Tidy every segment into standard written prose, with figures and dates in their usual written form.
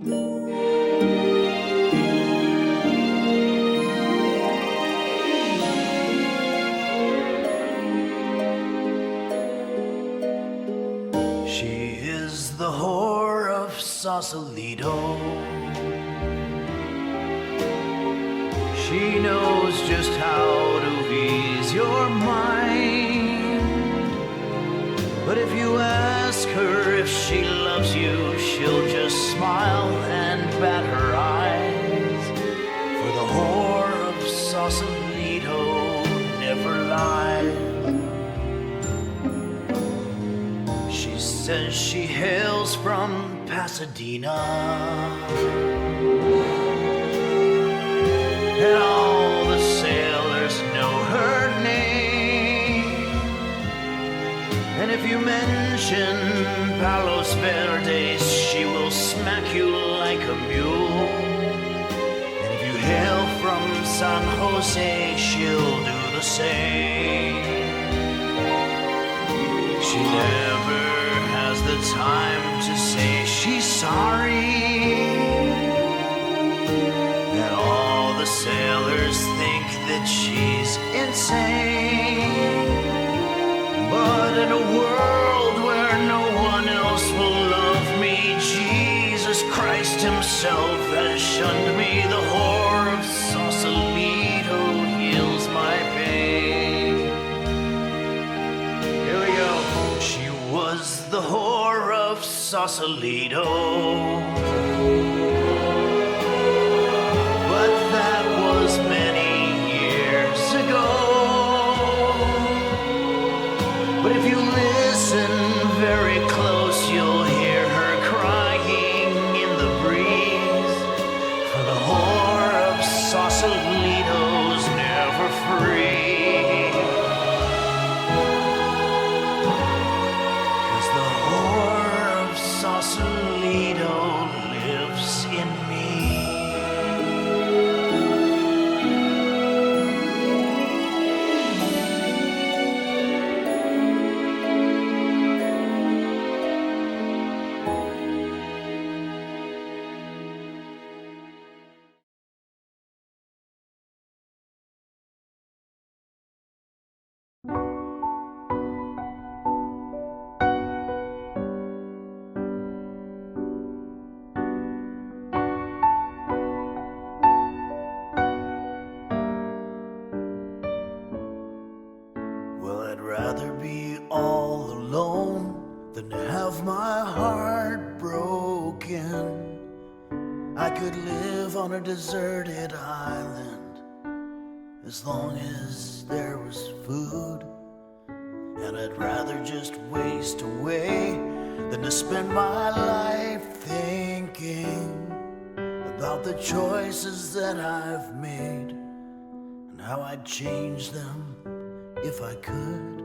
She is the whore of Sausalito. She knows just how to ease your mind. But if you ask her if she loves you, she'll just smile and bat her eyes. For the whore of Sausalito never lies. She says she hails from Pasadena, and all the sailors know her name. And if you mention Palos Verdes, she will smack you like a mule. And if you hail from San Jose, she'll do the same. She never has the time to say she's sorry. And all the sailors think that she's insane. But in a world where no one else will love me, Jesus Christ himself has shunned me. The whore of Sausalito heals my pain. Here we go. She was the whore of Sausalito, but that was many years ago. But if you listen very close, you'll hear her crying in the breeze. For the whore of Sausalito's never free. 'Cause the whore of Sausalito lives in me. Well, I'd rather be all alone than to have my heart broken. I could live on a deserted island as long as there was food. And I'd rather just waste away than to spend my life thinking about the choices that I've made and how I'd change them if I could.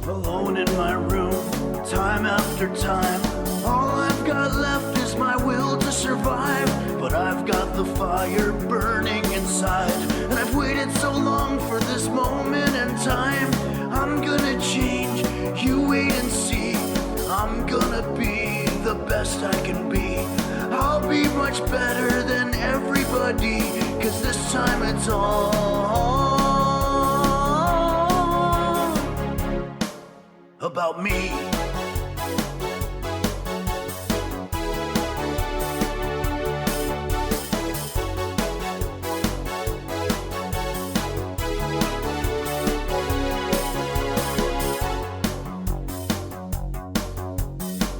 Alone in my room, time after time, all I've got left is my will to survive. But I've got the fire burning inside, and I've waited so long for this moment in time. I'm gonna change, you wait and see. I'm gonna be the best I can be. I'll be much better than everybody, 'cause this time it's all about me.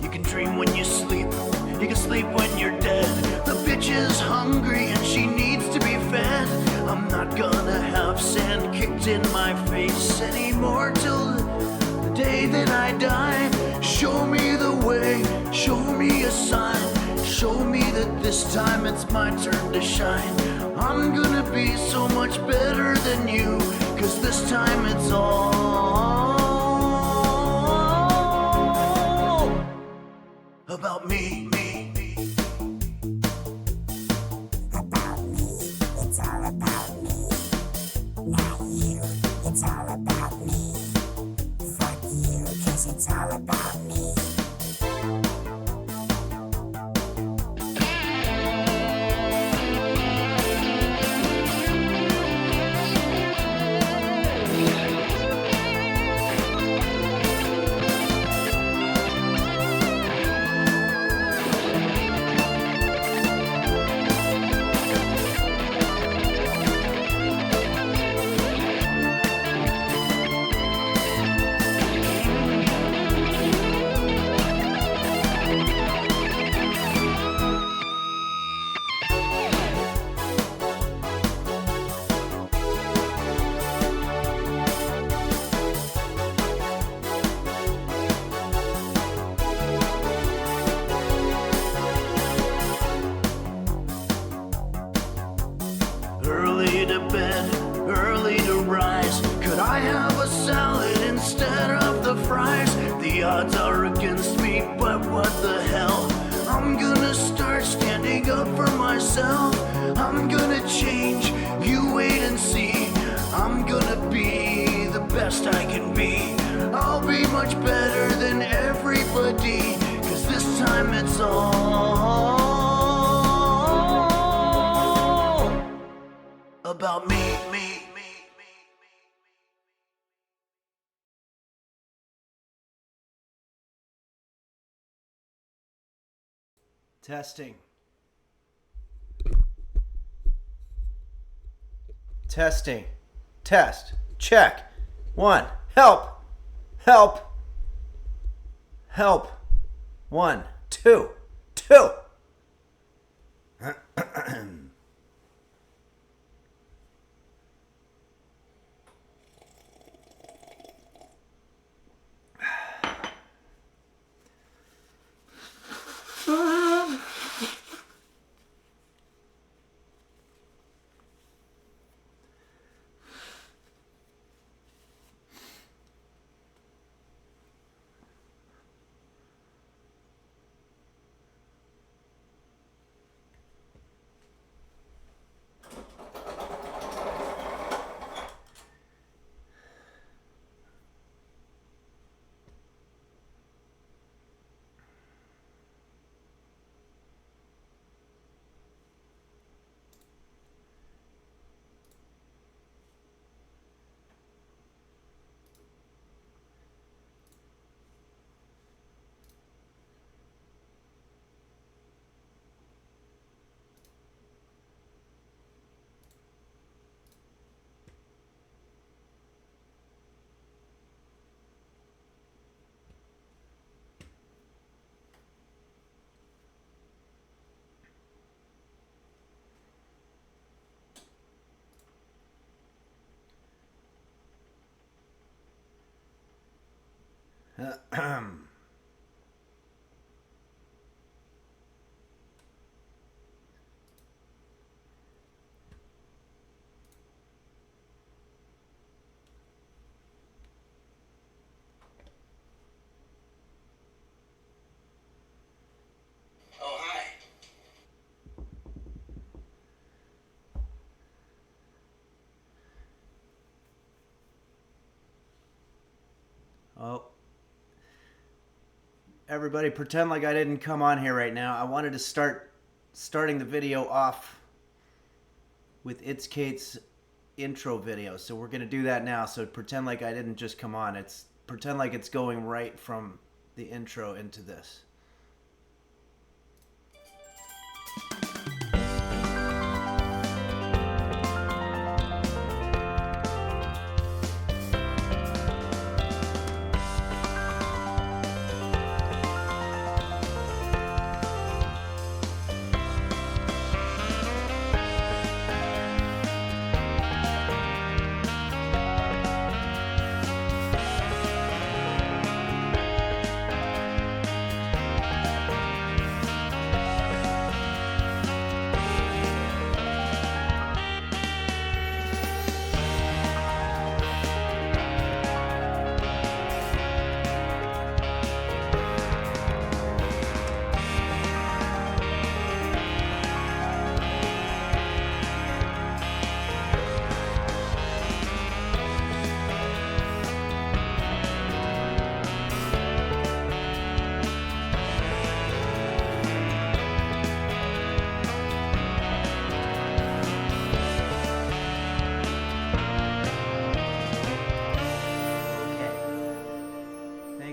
You can dream when you sleep, you can sleep when you're dead. The bitch is hungry and she needs to be fed. I'm not gonna have sand kicked in my face anymore till the day that I die. Show me the way, show me a sign. Show me that this time it's my turn to shine. I'm gonna be so much better than you, 'cause this time it's all about me. About me, it's all about me. Not you, it's all about me. Fuck you, 'cause it's all about me. Early to bed, early to rise. Could I have a salad instead of the fries? The odds are against me, but what the hell? I'm gonna start standing up for myself. I'm gonna change, you wait and see. I'm gonna be the best I can be. I'll be much better than everybody, 'cause this time it's all about me. Testing. Testing. Test. Check. 1. Help. Help. Help. 1, 2, 2. Oh, hi. Oh. Everybody pretend like I didn't come on here right now. I wanted to starting the video off with It's Kate's intro video. So we're going to do that now. So pretend like I didn't just come on. Pretend like it's going right from the intro into this.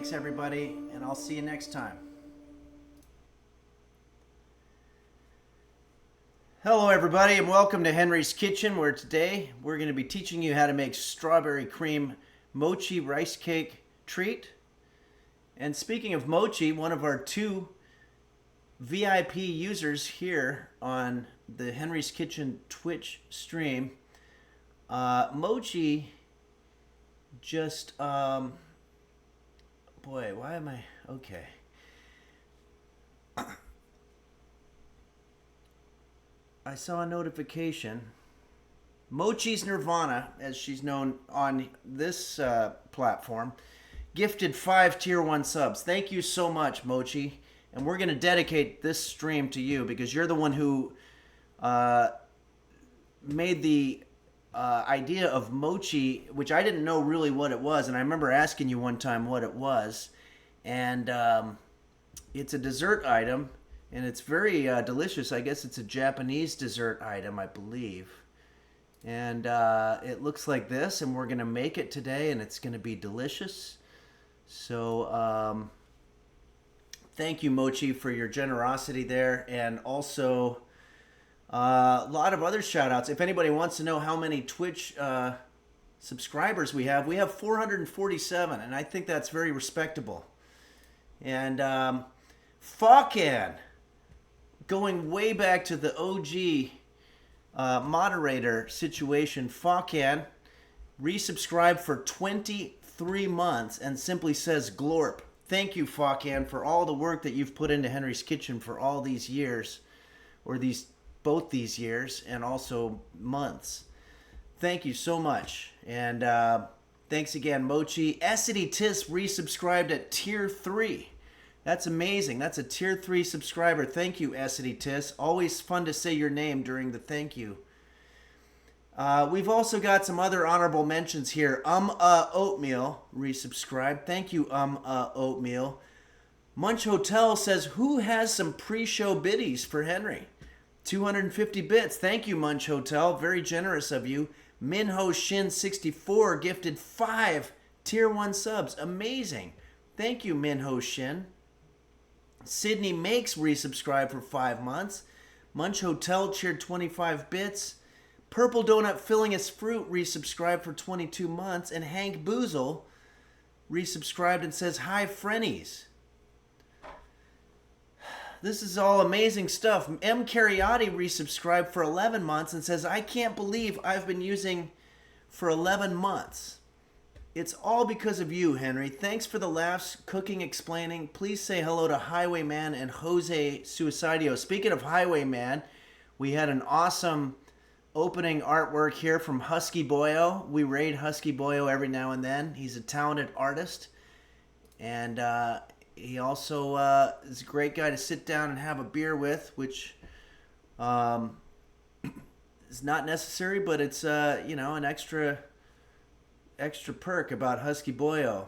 Thanks, everybody, and I'll see you next time. Hello, everybody, and welcome to Henry's Kitchen, where today we're going to be teaching you how to make strawberry cream mochi rice cake treat. And speaking of mochi, one of our 2 VIP users here on the Henry's Kitchen Twitch stream, Mochi just, boy, why am I, okay. I saw a notification. Mochi's Nirvana, as she's known on this platform, gifted 5 tier 1 subs. Thank you so much, Mochi. And we're going to dedicate this stream to you because you're the one who made the idea of mochi, which I didn't know really what it was. And I remember asking you one time what it was. And it's a dessert item. And it's very delicious. I guess it's a Japanese dessert item, I believe. And it looks like this, and we're going to make it today, and it's going to be delicious. So thank you, Mochi, for your generosity there. And also a lot of other shout-outs. If anybody wants to know how many Twitch subscribers we have 447, and I think that's very respectable. And fucking... going way back to the OG moderator situation, Fakan resubscribed for 23 months and simply says glorp. Thank you, Fakan, for all the work that you've put into Henry's Kitchen for all these years, or both these years and also months. Thank you so much. And thanks again, Mochi. Essity Tis resubscribed at tier 3. That's amazing. That's a tier 3 subscriber. Thank you, Essity Tis. Always fun to say your name during the thank you. We've also got some other honorable mentions here. Oatmeal resubscribed. Thank you, Oatmeal. Munch Hotel says, who has some pre-show biddies for Henry? 250 bits. Thank you, Munch Hotel. Very generous of you. Minho Shin 64 gifted 5 tier 1 subs. Amazing. Thank you, Minho Shin. Sydney Makes resubscribed for 5 months. Munch Hotel cheered 25 bits. Purple Donut Filling His Fruit resubscribed for 22 months. And Hank Boozle resubscribed and says, hi, Frennies. This is all amazing stuff. M. Cariotti resubscribed for 11 months and says, I can't believe I've been using for 11 months. It's all because of you, Henry. Thanks for the laughs, cooking, explaining. Please say hello to Highwayman and Jose Suicidio. Speaking of Highwayman, we had an awesome opening artwork here from Husky Boyo. We raid Husky Boyo every now and then. He's a talented artist. And he also is a great guy to sit down and have a beer with, which is not necessary, but it's, an extra perk about Husky Boyo.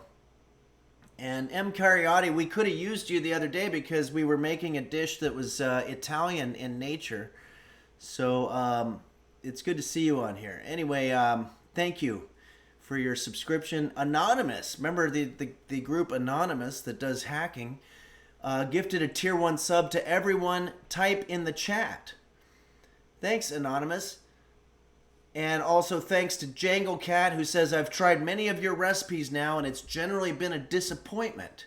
And M. Cariotti, we could have used you the other day because we were making a dish that was Italian in nature. So it's good to see you on here. Anyway, thank you for your subscription. Anonymous, remember the group Anonymous that does hacking, gifted a tier 1 sub to everyone. Type in the chat. Thanks, Anonymous. And also thanks to Jangle Cat, who says, I've tried many of your recipes now, and it's generally been a disappointment.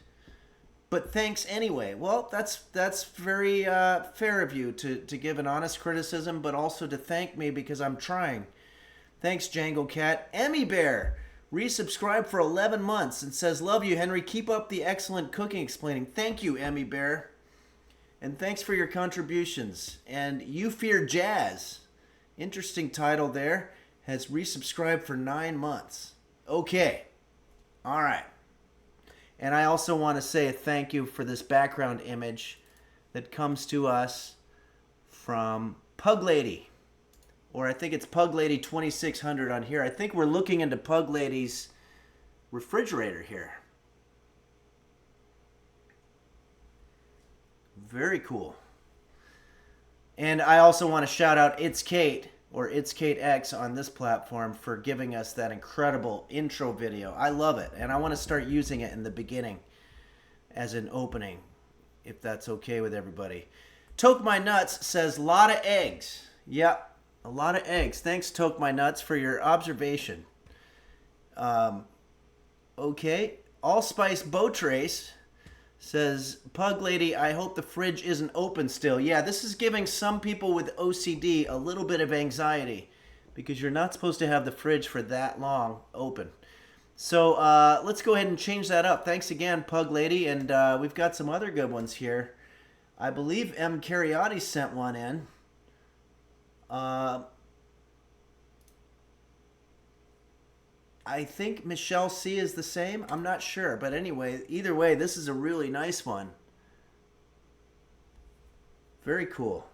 But thanks anyway. Well, that's very fair of you to give an honest criticism, but also to thank me because I'm trying. Thanks, Jangle Cat. Emmy Bear resubscribed for 11 months and says, love you, Henry. Keep up the excellent cooking explaining. Thank you, Emmy Bear. And thanks for your contributions. And You Fear Jazz, interesting title there, has resubscribed for 9 months. Okay. All right. And I also want to say a thank you for this background image that comes to us from Pug Lady. Or I think it's Pug Lady 2600 on here. I think we're looking into Pug Lady's refrigerator here. Very cool. And I also want to shout out It's Kate, or It's Kate X on this platform, for giving us that incredible intro video. I love it, and I want to start using it in the beginning. as an opening, if that's okay with everybody. Toke My Nuts says, lot of eggs. Yep, a lot of eggs. Thanks, Toke My Nuts, for your observation. Okay. Allspice Botrace says, Pug Lady, I hope the fridge isn't open still. Yeah, this is giving some people with OCD a little bit of anxiety because you're not supposed to have the fridge for that long open. So let's go ahead and change that up. Thanks again, Pug Lady. And we've got some other good ones here. I believe M. Cariotti sent one in. I think Michelle C is the same. I'm not sure. But anyway, either way, this is a really nice one. Very cool.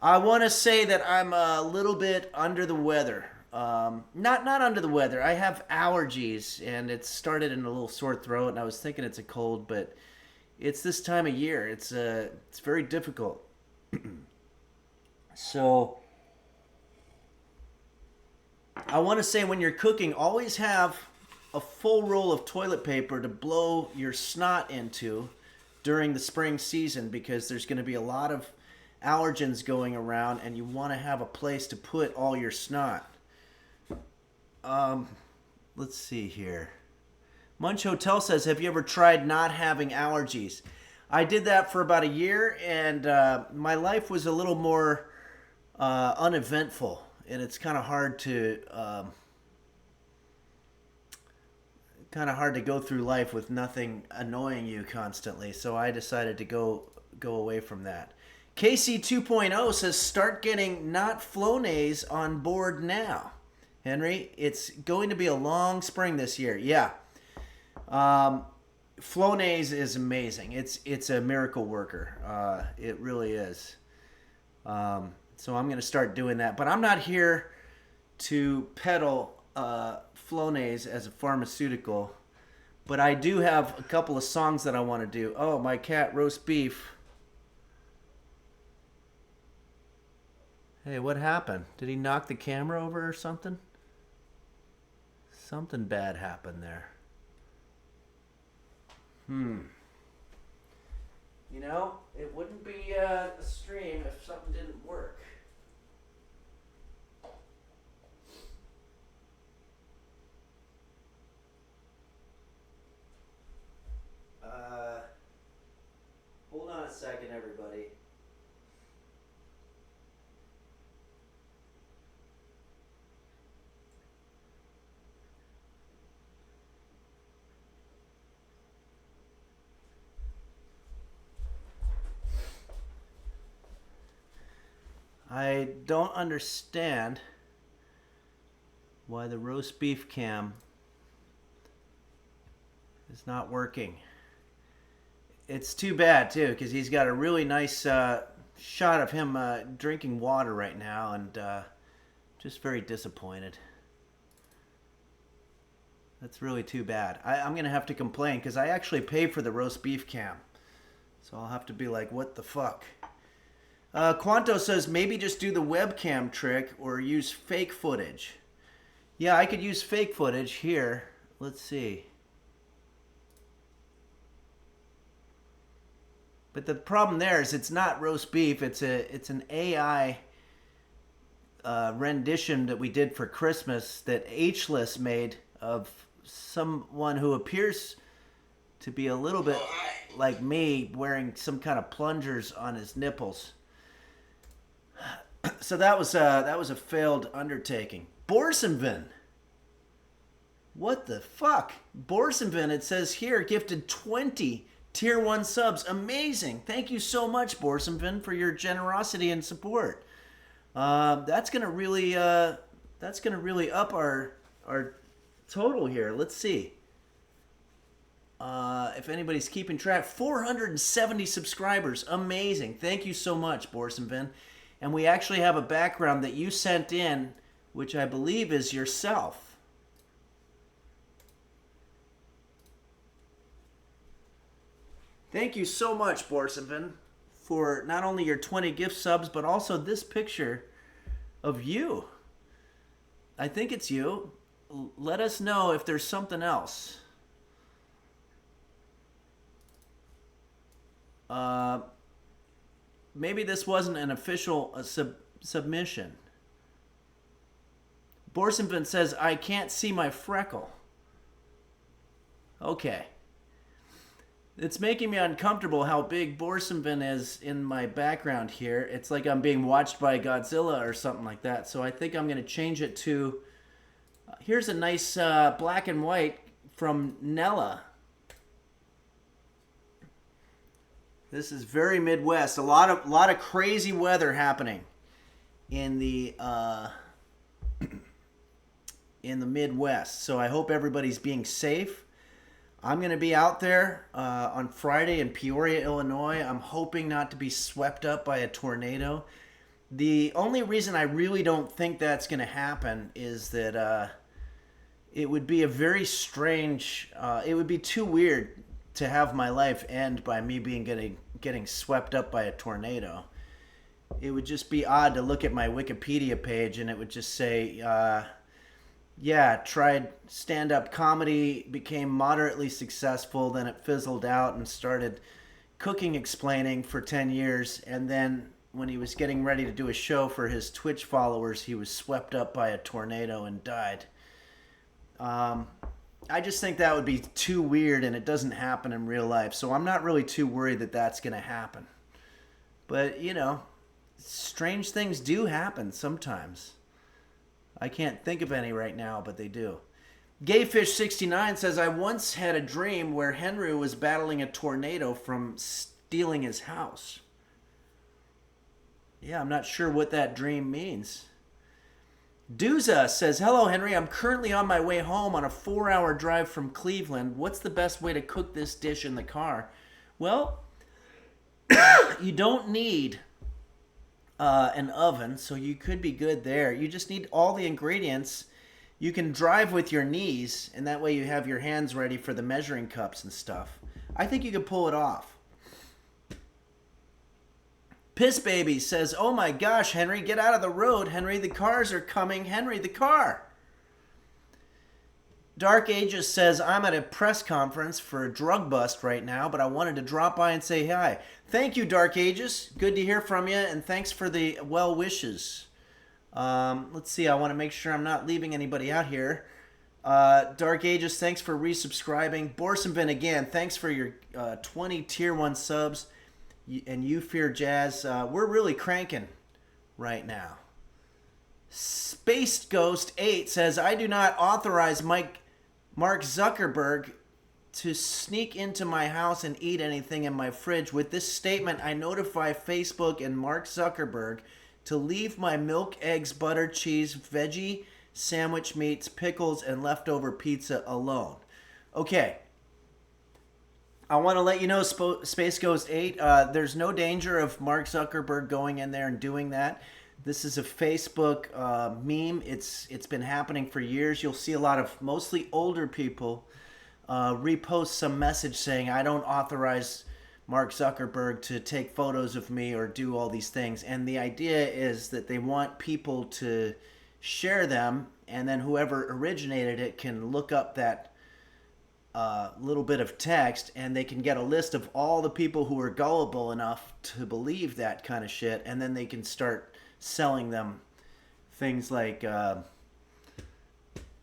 I want to say that I'm a little bit under the weather. Not under the weather. I have allergies, and it started in a little sore throat, and I was thinking it's a cold, but it's this time of year. It's very difficult. So I want to say when you're cooking, always have a full roll of toilet paper to blow your snot into during the spring season because there's going to be a lot of allergens going around and you want to have a place to put all your snot. Let's see here. Munch Hotel says, have you ever tried not having allergies? I did that for about a year and my life was a little more uneventful. And it's kind of hard to go through life with nothing annoying you constantly. So I decided to go away from that. KC 2.0 says start getting not Flonase on board now. Henry, it's going to be a long spring this year. Yeah. Flonase is amazing. It's a miracle worker. It really is. So I'm going to start doing that. But I'm not here to peddle Flonase as a pharmaceutical. But I do have a couple of songs that I want to do. Oh, my cat, roast beef. Hey, what happened? Did he knock the camera over or something? Something bad happened there. You know, it wouldn't be a stream if something didn't work. Hold on a second, everybody. I don't understand why the roast beef cam is not working. It's too bad too, because he's got a really nice shot of him drinking water right now, and just very disappointed. That's really too bad. I'm gonna have to complain because I actually pay for the roast beef cam, so I'll have to be like, what the fuck? Quanto says maybe just do the webcam trick or use fake footage. Yeah, I could use fake footage here. Let's see. But the problem there is it's not roast beef. It's an AI rendition that we did for Christmas that Ageless made of someone who appears to be a little bit like me, wearing some kind of plungers on his nipples. So that was a failed undertaking. Borsenvin. What the fuck? Borsenvin, it says here, gifted 20 Tier 1 subs. Amazing. Thank you so much, Borsenvin, for your generosity and support. That's gonna really up our total here. Let's see. If anybody's keeping track, 470 subscribers. Amazing. Thank you so much, Borsenvin. And we actually have a background that you sent in, which I believe is yourself. Thank you so much, Borsenvin, for not only your 20 gift subs, but also this picture of you. I think it's you. Let us know if there's something else. Maybe this wasn't an official submission. Borsenvin says, I can't see my freckle. Okay. It's making me uncomfortable how big Borsenvin is in my background here. It's like I'm being watched by Godzilla or something like that. So I think I'm going to change it to... here's a nice black and white from Nella. This is very Midwest. A lot of crazy weather happening in the Midwest. So I hope everybody's being safe. I'm going to be out there on Friday in Peoria, Illinois. I'm hoping not to be swept up by a tornado. The only reason I really don't think that's going to happen is that it would be a very strange, it would be too weird to have my life end by me getting swept up by a tornado. It would just be odd to look at my Wikipedia page and it would just say, yeah, tried stand-up comedy, became moderately successful, then it fizzled out and started cooking explaining for 10 years, and then when he was getting ready to do a show for his Twitch followers, he was swept up by a tornado and died. I just think that would be too weird, and it doesn't happen in real life, so I'm not really too worried that that's going to happen. But, you know, strange things do happen sometimes. I can't think of any right now, but they do. Gayfish69 says, I once had a dream where Henry was battling a tornado from stealing his house. Yeah, I'm not sure what that dream means. Duza says, hello, Henry. I'm currently on my way home on a 4-hour drive from Cleveland. What's the best way to cook this dish in the car? Well, you don't need an oven, so you could be good there. You just need all the ingredients. You can drive with your knees, and that way you have your hands ready for the measuring cups and stuff. I think you could pull it off. Piss Baby says, oh my gosh, Henry, get out of the road. Henry, the cars are coming. Henry, the car. Dark Ages says, I'm at a press conference for a drug bust right now, but I wanted to drop by and say hi. Thank you, Dark Ages. Good to hear from you, and thanks for the well wishes. Let's see, I want to make sure I'm not leaving anybody out here. Dark Ages, thanks for resubscribing. Borsenvin, again, thanks for your 20 Tier 1 subs. And You Fear Jazz, we're really cranking right now. Spaced Ghost 8 says, I do not authorize Mark Zuckerberg to sneak into my house and eat anything in my fridge. With this statement, I notify Facebook and Mark Zuckerberg to leave my milk, eggs, butter, cheese, veggie, sandwich meats, pickles, and leftover pizza alone. Okay. I want to let you know, Space Ghost 8, there's no danger of Mark Zuckerberg going in there and doing that. This is a Facebook meme. It's been happening for years. You'll see a lot of mostly older people repost some message saying, I don't authorize Mark Zuckerberg to take photos of me or do all these things. And the idea is that they want people to share them, and then whoever originated it can look up that little bit of text, and they can get a list of all the people who are gullible enough to believe that kind of shit, and then they can start selling them things like,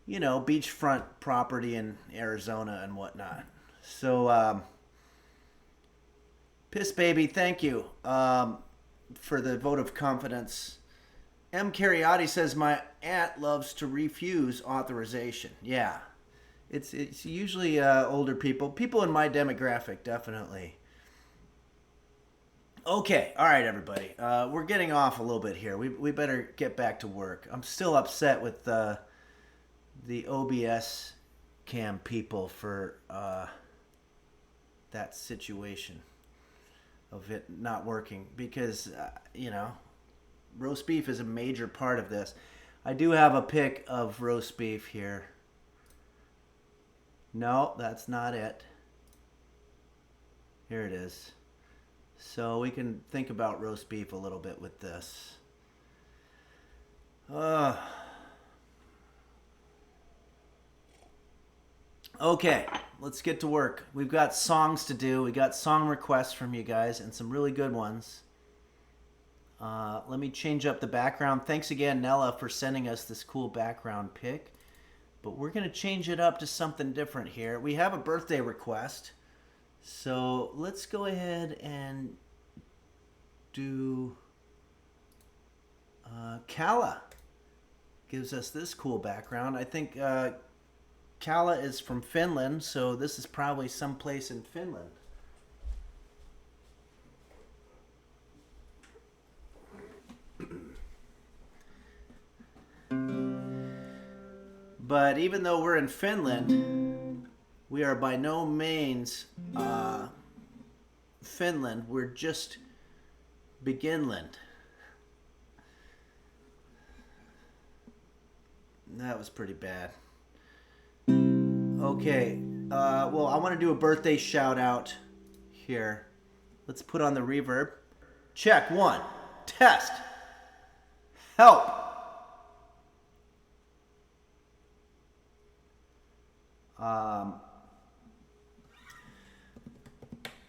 beachfront property in Arizona and whatnot. So, Piss Baby, thank you for the vote of confidence. M. Cariotti says, my aunt loves to refuse authorization. Yeah. It's usually older people in my demographic, definitely. Okay, all right, everybody. We're getting off a little bit here. We better get back to work. I'm still upset with the OBS cam people for that situation of it not working because, roast beef is a major part of this. I do have a pic of roast beef here. No, that's not it. Here it is. So we can think about roast beef a little bit with this. Okay, let's get to work. We've got songs to do. We got song requests from you guys and some really good ones. Let me change up the background. Thanks again, Nella, for sending us this cool background pic. But we're going to change it up to something different here. We have a birthday request. So let's go ahead and do Kala. Gives us this cool background. I think Kala is from Finland, so this is probably someplace in Finland. But even though we're in Finland, we are by no means Finland. We're just Beginland. That was pretty bad. Okay, well, I want to do a birthday shout out here. Let's put on the reverb. Check, 1. Test. Help.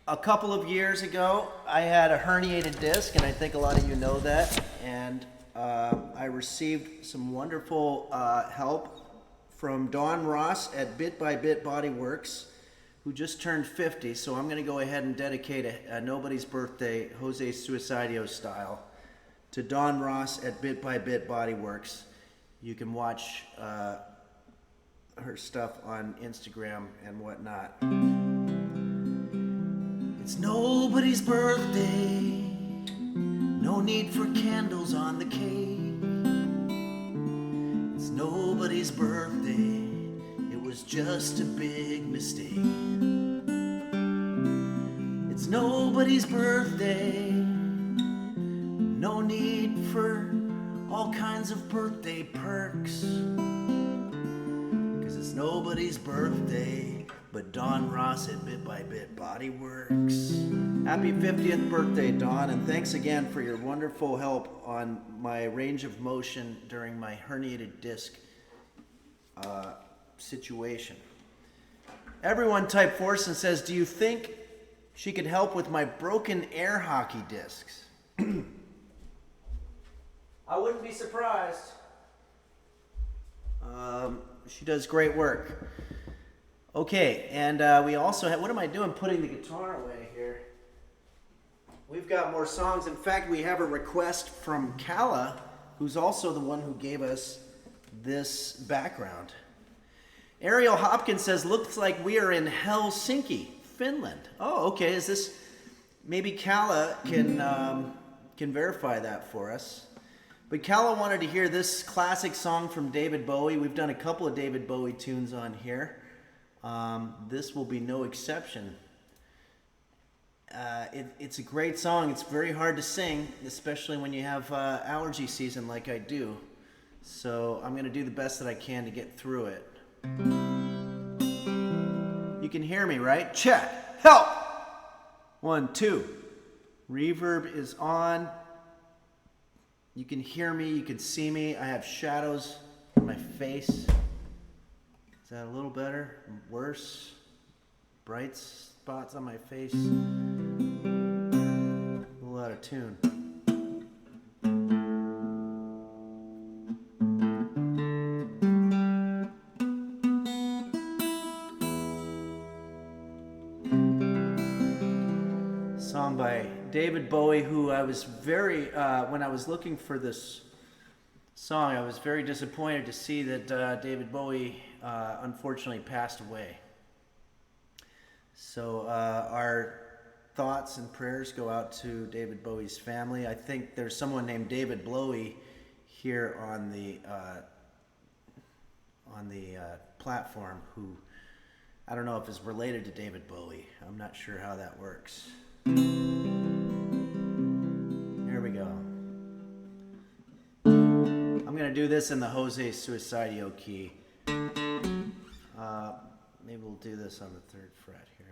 A couple of years ago, I had a herniated disc, and I think a lot of you know that. And I received some wonderful help from Don Ross at Bit by Bit Body Works, who just turned 50. So I'm going to go ahead and dedicate a Nobody's Birthday, Jose Suicidio style, to Don Ross at Bit by Bit Body Works. You can watch her stuff on Instagram and whatnot. It's nobody's birthday, no need for candles on the cake. It's nobody's birthday, it was just a big mistake. It's nobody's birthday, no need for all kinds of birthday perks. It's nobody's birthday but Don Ross at Bit by Bit Body Works. Happy 50th birthday, Don, and thanks again for your wonderful help on my range of motion during my herniated disc situation. Everyone typed force and says, do you think she could help with my broken air hockey discs? I wouldn't be surprised. She does great work. Okay, and we also have, what am I doing putting the guitar away here? We've got more songs. In fact, we have a request from Kala, who's also the one who gave us this background. Ariel Hopkins says, looks like we are in Helsinki, Finland. Oh, okay, is this, maybe Kala can verify that for us. But Kala wanted to hear this classic song from David Bowie. We've done a couple of David Bowie tunes on here. This will be no exception. It's a great song. It's very hard to sing, especially when you have allergy season like I do. So I'm going to do the best that I can to get through it. You can hear me, right? Check. Help! 1, 2. Reverb is on. You can hear me, you can see me. I have shadows on my face. Is that a little better? Worse? Bright spots on my face? A little out of tune. Song by David Bowie, who I was very, when I was looking for this song, I was very disappointed to see that David Bowie unfortunately passed away. So our thoughts and prayers go out to David Bowie's family. I think there's someone named David Blowie here on the platform who, I don't know if is related to David Bowie. I'm not sure how that works. Here we go. I'm going to do this in the Jose Suicidio key. Maybe we'll do this on the 3rd fret here.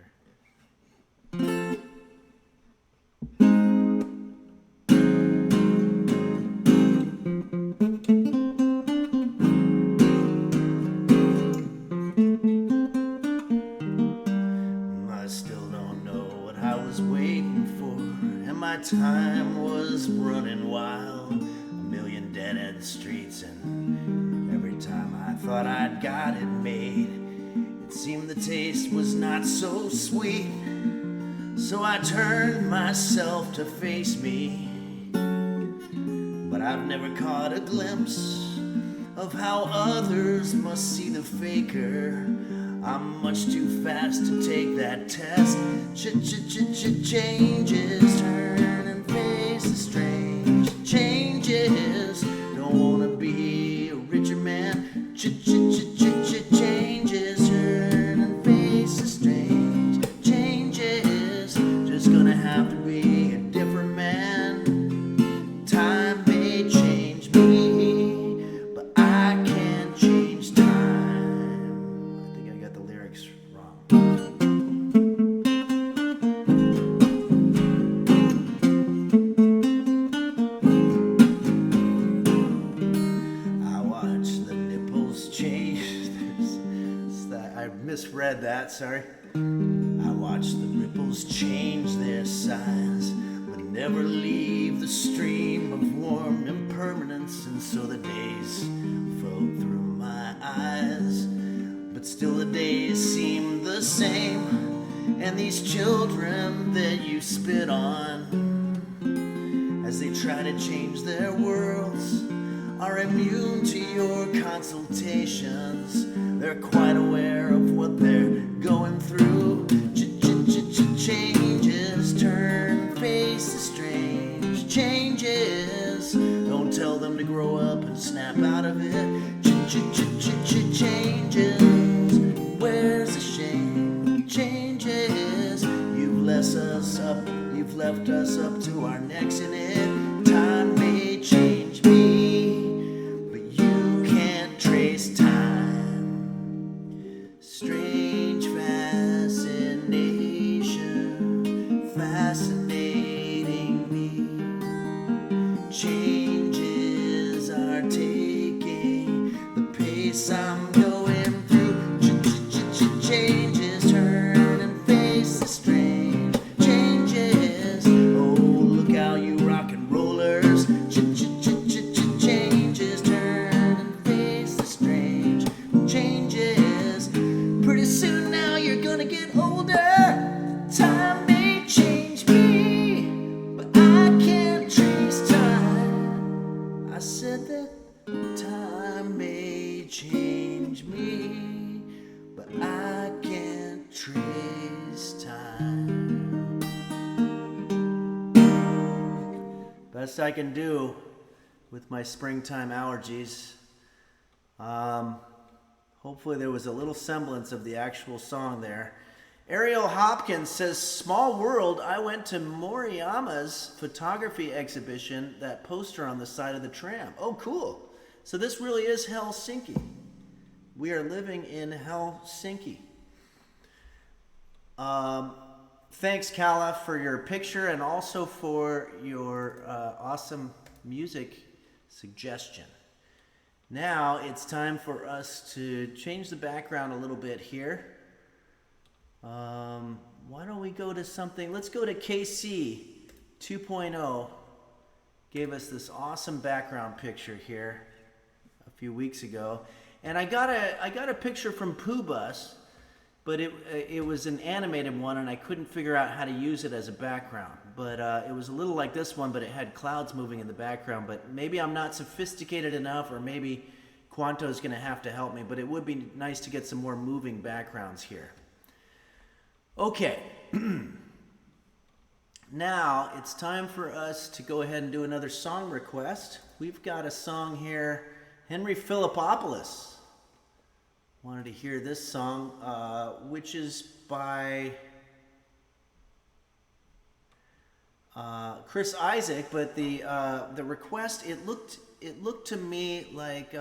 my time was running wild, a million dead-end streets, and every time I thought I'd got it made, it seemed the taste was not so sweet. So I turned myself to face me, but I've never caught a glimpse of how others must see the faker. I'm much too fast to take that test. Changes, turn and face the strange changes. Don't wanna be a richer man. Changes, turn and face the strange changes. Just gonna have to be a different man. Time may change me, but I can't change time. I think I got the lyrics wrong. I watch the nipples change. I misread that, sorry. I watch the ripples change their size, but never leave the stream of warm impermanence, and so the days flow through my eyes, but still the days seem the same, and these children that you spit on as they try to change their worlds are immune to your consultations. They're quite aware of what they're going through. Changes, turn, face the strange changes. Don't tell them to grow up and snap out of it. Changes, where's the shame? Changes, you've left us up to our necks in it. Time may change me, but you can't trace time. Strange fascination, fascinating me. Changes are taking the pace I'm going through. Changes, turn and face the strange changes. Oh, look how you rock and rollers. Changes, turn and face the strange changes. Pretty soon now you're gonna get older. Time may change me, but I can't trace time. I said that time may change me, but I can't trace time. Best I can do with my springtime allergies. Hopefully there was a little semblance of the actual song there. Ariel Hopkins says, small world, I went to Moriyama's photography exhibition, that poster on the side of the tram. Oh, cool. So this really is Helsinki. We are living in Helsinki. Thanks, Kala, for your picture and also for your awesome music suggestion. Now it's time for us to change the background a little bit here. Why don't we go to something? Let's go to KC 2.0. Gave us this awesome background picture here a few weeks ago, and I got a picture from Pooh Bus, but it was an animated one, and I couldn't figure out how to use it as a background. But it was a little like this one, but it had clouds moving in the background. But maybe I'm not sophisticated enough, or maybe Quanto's going to have to help me. But it would be nice to get some more moving backgrounds here. Okay. Now it's time for us to go ahead and do another song request. We've got a song here, Henry Philippopoulos wanted to hear this song, which is by Chris Isaac, but the request, it looked to me like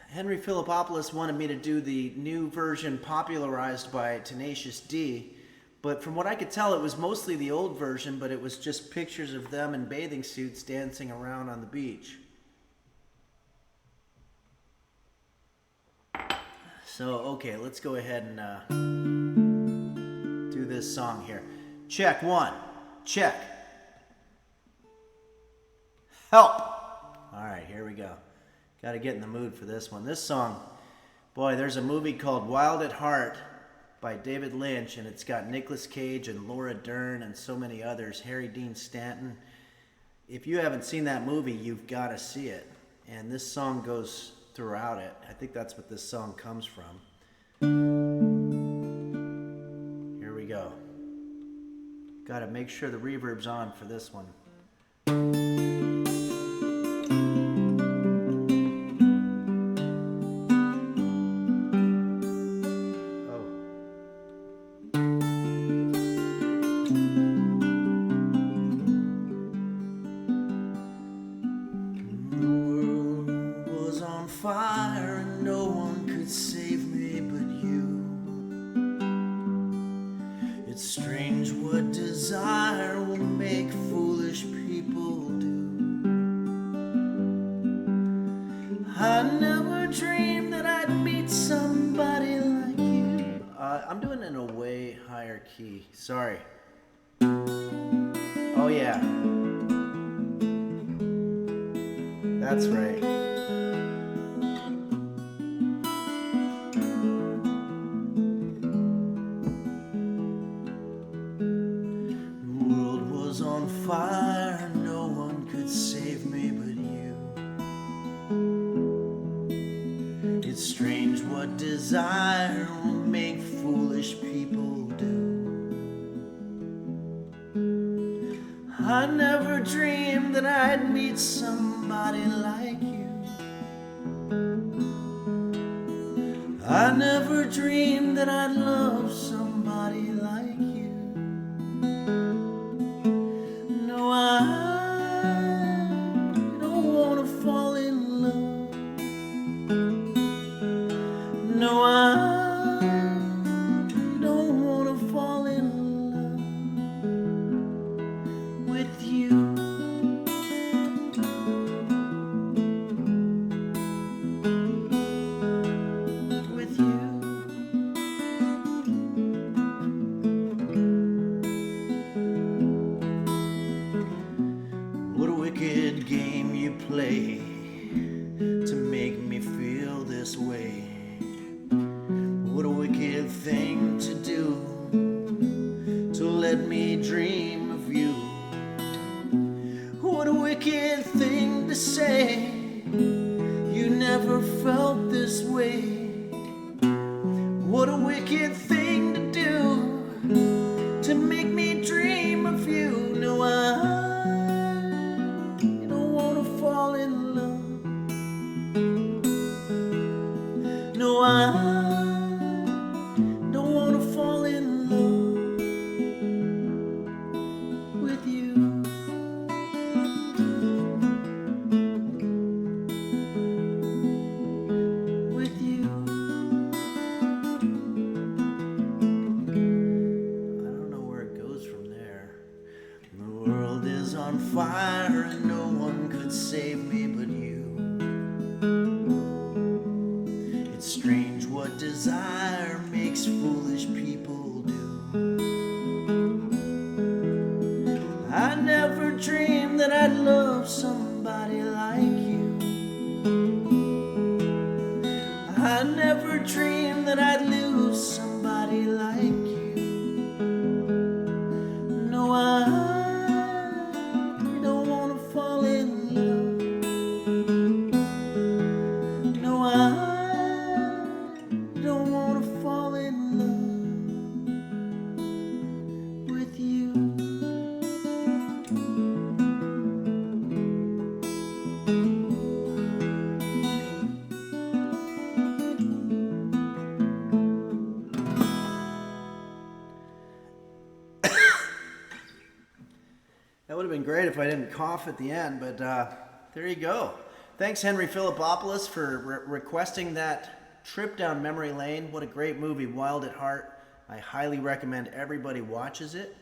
Henry Philippopoulos wanted me to do the new version popularized by Tenacious D, but from what I could tell, it was mostly the old version, but it was just pictures of them in bathing suits dancing around on the beach. So, okay, let's go ahead and do this song here. Check one. Check. Help. All right, here we go. Got to get in the mood for this one. This song, boy, there's a movie called Wild at Heart by David Lynch, and it's got Nicolas Cage and Laura Dern and so many others, Harry Dean Stanton. If you haven't seen that movie, you've got to see it. And this song goes throughout it. I think that's what this song comes from. Here we go. Got to make sure the reverb's on for this one. Fire and no one could save me but you. It's strange what desire will make foolish people do. I never dreamed that I'd meet somebody like you. I'm doing it in a way higher key. Sorry. Oh yeah. That's right. On fire, no one could save me but you. It's strange what desire will make foolish people do. I never dreamed that I'd meet somebody like you. I never dreamed that I'd love somebody like you. I don't want to fall in love. No, I don't want to fall in love with you. With you. What a wicked game you play to make me feel this way. What a wicked thing to do to let me dream of you. What a wicked thing to say. You never felt this way. What a wicked thing to do to make me dream of you. No, I fall in love. No, I don't want to fall in love with you. With you. I don't know where it goes from there. The world is on fire and no one could save me but you. It's strange what desire makes foolish people do. I never dreamed that I'd love somebody like you. I never dreamed that I'd lose somebody like you. No, I don't want to fall in love. No, I don't want to fall in love with you. That would have been great if I didn't cough at the end, but there you go. Thanks, Henry Philippopoulos, for requesting that trip down memory lane. What a great movie, Wild at Heart. I highly recommend everybody watches it.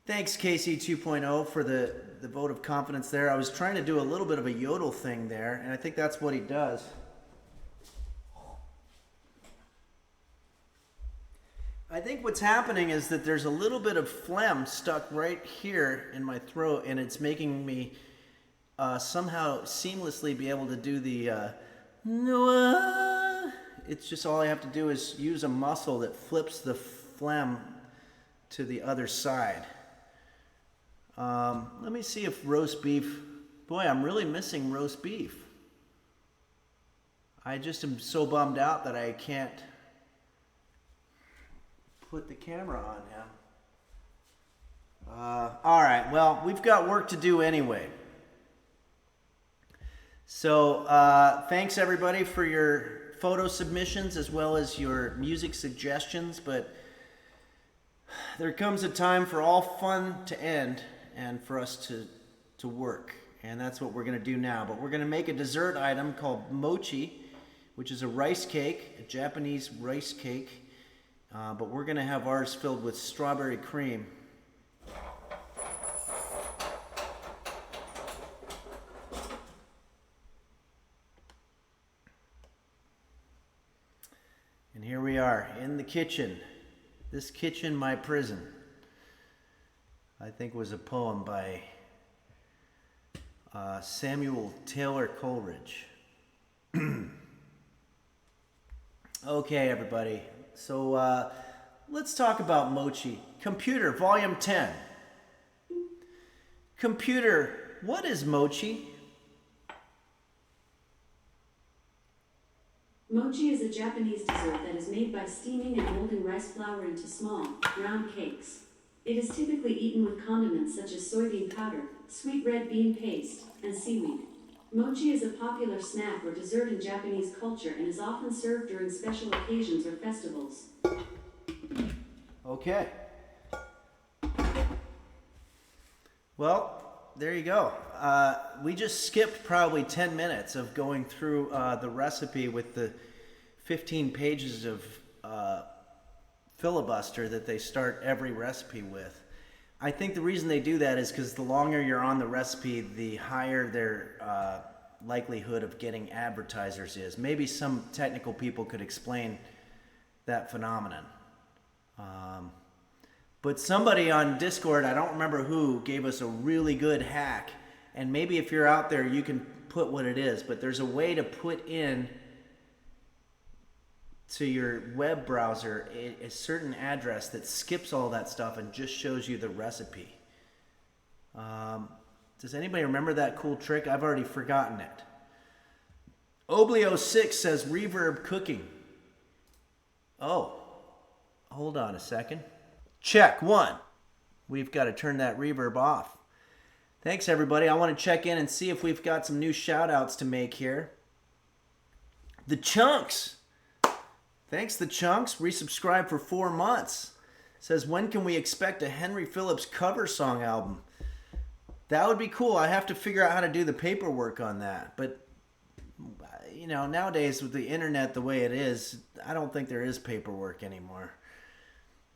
Thanks, KC 2.0, for the vote of confidence there. I was trying to do a little bit of a yodel thing there, and I think that's what he does. I think what's happening is that there's a little bit of phlegm stuck right here in my throat, and it's making me somehow seamlessly be able to do the it's just all I have to do is use a muscle that flips the phlegm to the other side. Let me see if roast beef, boy, I'm really missing roast beef. I just am so bummed out that I can't put the camera on him. All right, well, we've got work to do anyway. So thanks everybody for your photo submissions as well as your music suggestions, but there comes a time for all fun to end and for us to work, and that's what we're going to do now. But we're going to make a dessert item called Mochi, which is a rice cake, a Japanese rice cake, but we're going to have ours filled with strawberry cream. And here we are in the kitchen. This kitchen, my prison. I think was a poem by Samuel Taylor Coleridge. Okay, everybody. So let's talk about Mochi. Computer, Volume 10. Computer, what is Mochi? Mochi is a Japanese dessert that is made by steaming and molding rice flour into small, round cakes. It is typically eaten with condiments such as soybean powder, sweet red bean paste, and seaweed. Mochi is a popular snack or dessert in Japanese culture and is often served during special occasions or festivals. Okay. Well, there you go. We just skipped probably 10 minutes of going through the recipe with the 15 pages of filibuster that they start every recipe with. I think the reason they do that is because the longer you're on the recipe, the higher their likelihood of getting advertisers is. Maybe some technical people could explain that phenomenon. But somebody on Discord, I don't remember who, gave us a really good hack. And maybe if you're out there, you can put what it is. But there's a way to put in to your web browser a certain address that skips all that stuff and just shows you the recipe. Does anybody remember that cool trick? I've already forgotten it. Oblio6 says reverb cooking. Oh, hold on a second. Check one. We've got to turn that reverb off. Thanks, everybody. I want to check in and see if we've got some new shout-outs to make here. The Chunks. Thanks, The Chunks. Resubscribed for 4 months. Says, when can we expect a Henry Phillips cover song album? That would be cool. I have to figure out how to do the paperwork on that. But, you know, nowadays with the internet the way it is, I don't think there is paperwork anymore.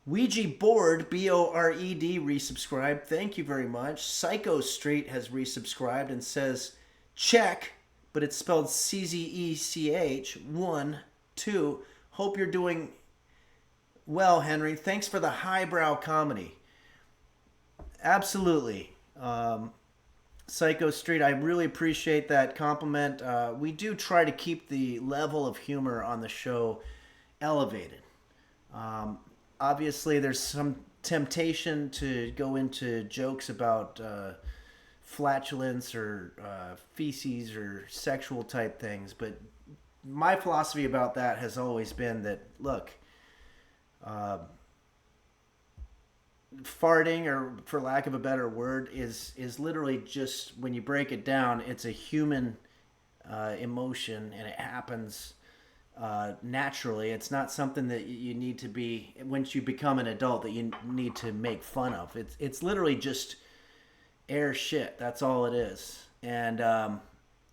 Ouija Board, Bored, resubscribed. Thank you very much. Psycho Street has resubscribed and says, check, but it's spelled CZECH, 1, 2. Hope you're doing well, Henry. Thanks for the highbrow comedy. Absolutely. Psycho Street, I really appreciate that compliment. We do try to keep the level of humor on the show elevated. Obviously, there's some temptation to go into jokes about flatulence or feces or sexual type things, but my philosophy about that has always been that, look, farting, or for lack of a better word, is literally just, when you break it down, it's a human emotion, and it happens naturally. It's not something that you need to be, once you become an adult, that you need to make fun of. It's literally just air shit. That's all it is. And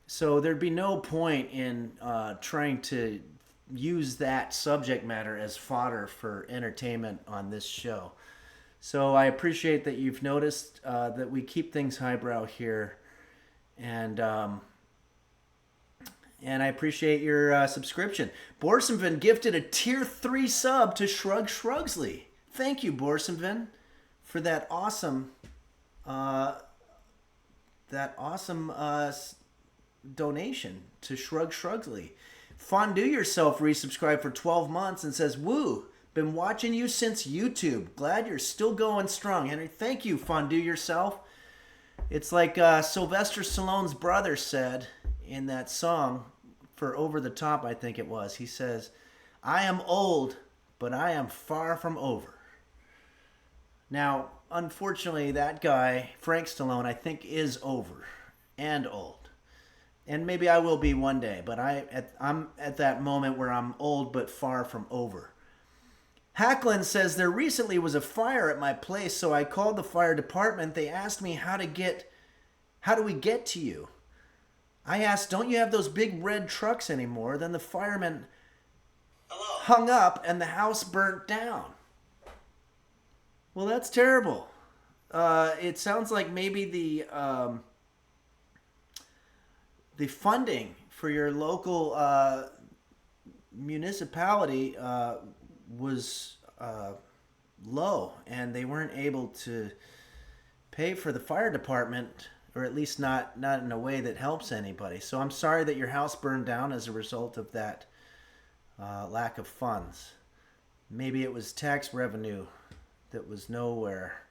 so there'd be no point in trying to use that subject matter as fodder for entertainment on this show. So I appreciate that you've noticed that we keep things highbrow here, and And I appreciate your subscription. Borsonvin gifted a tier 3 sub to Shrug Shrugsley. Thank you, Borsonvin, for that awesome donation to Shrug Shrugsley. Fondue Yourself resubscribed for 12 months and says, "Woo, been watching you since YouTube. Glad you're still going strong, Henry." Thank you, Fondue Yourself. It's like Sylvester Stallone's brother said in that song for Over the Top, I think it was. He says, "I am old, but I am far from over." Now, unfortunately, that guy, Frank Stallone, I think is over and old. And maybe I will be one day, but I'm at that moment where I'm old but far from over. Hacklin says, "There recently was a fire at my place, so I called the fire department. They asked me how do we get to you? I asked, don't you have those big red trucks anymore? Then the firemen hung up and the house burnt down." Well, that's terrible. It sounds like maybe the funding for your local municipality was low, and they weren't able to pay for the fire department, or at least not in a way that helps anybody. So I'm sorry that your house burned down as a result of that lack of funds. Maybe it was tax revenue that was nowhere.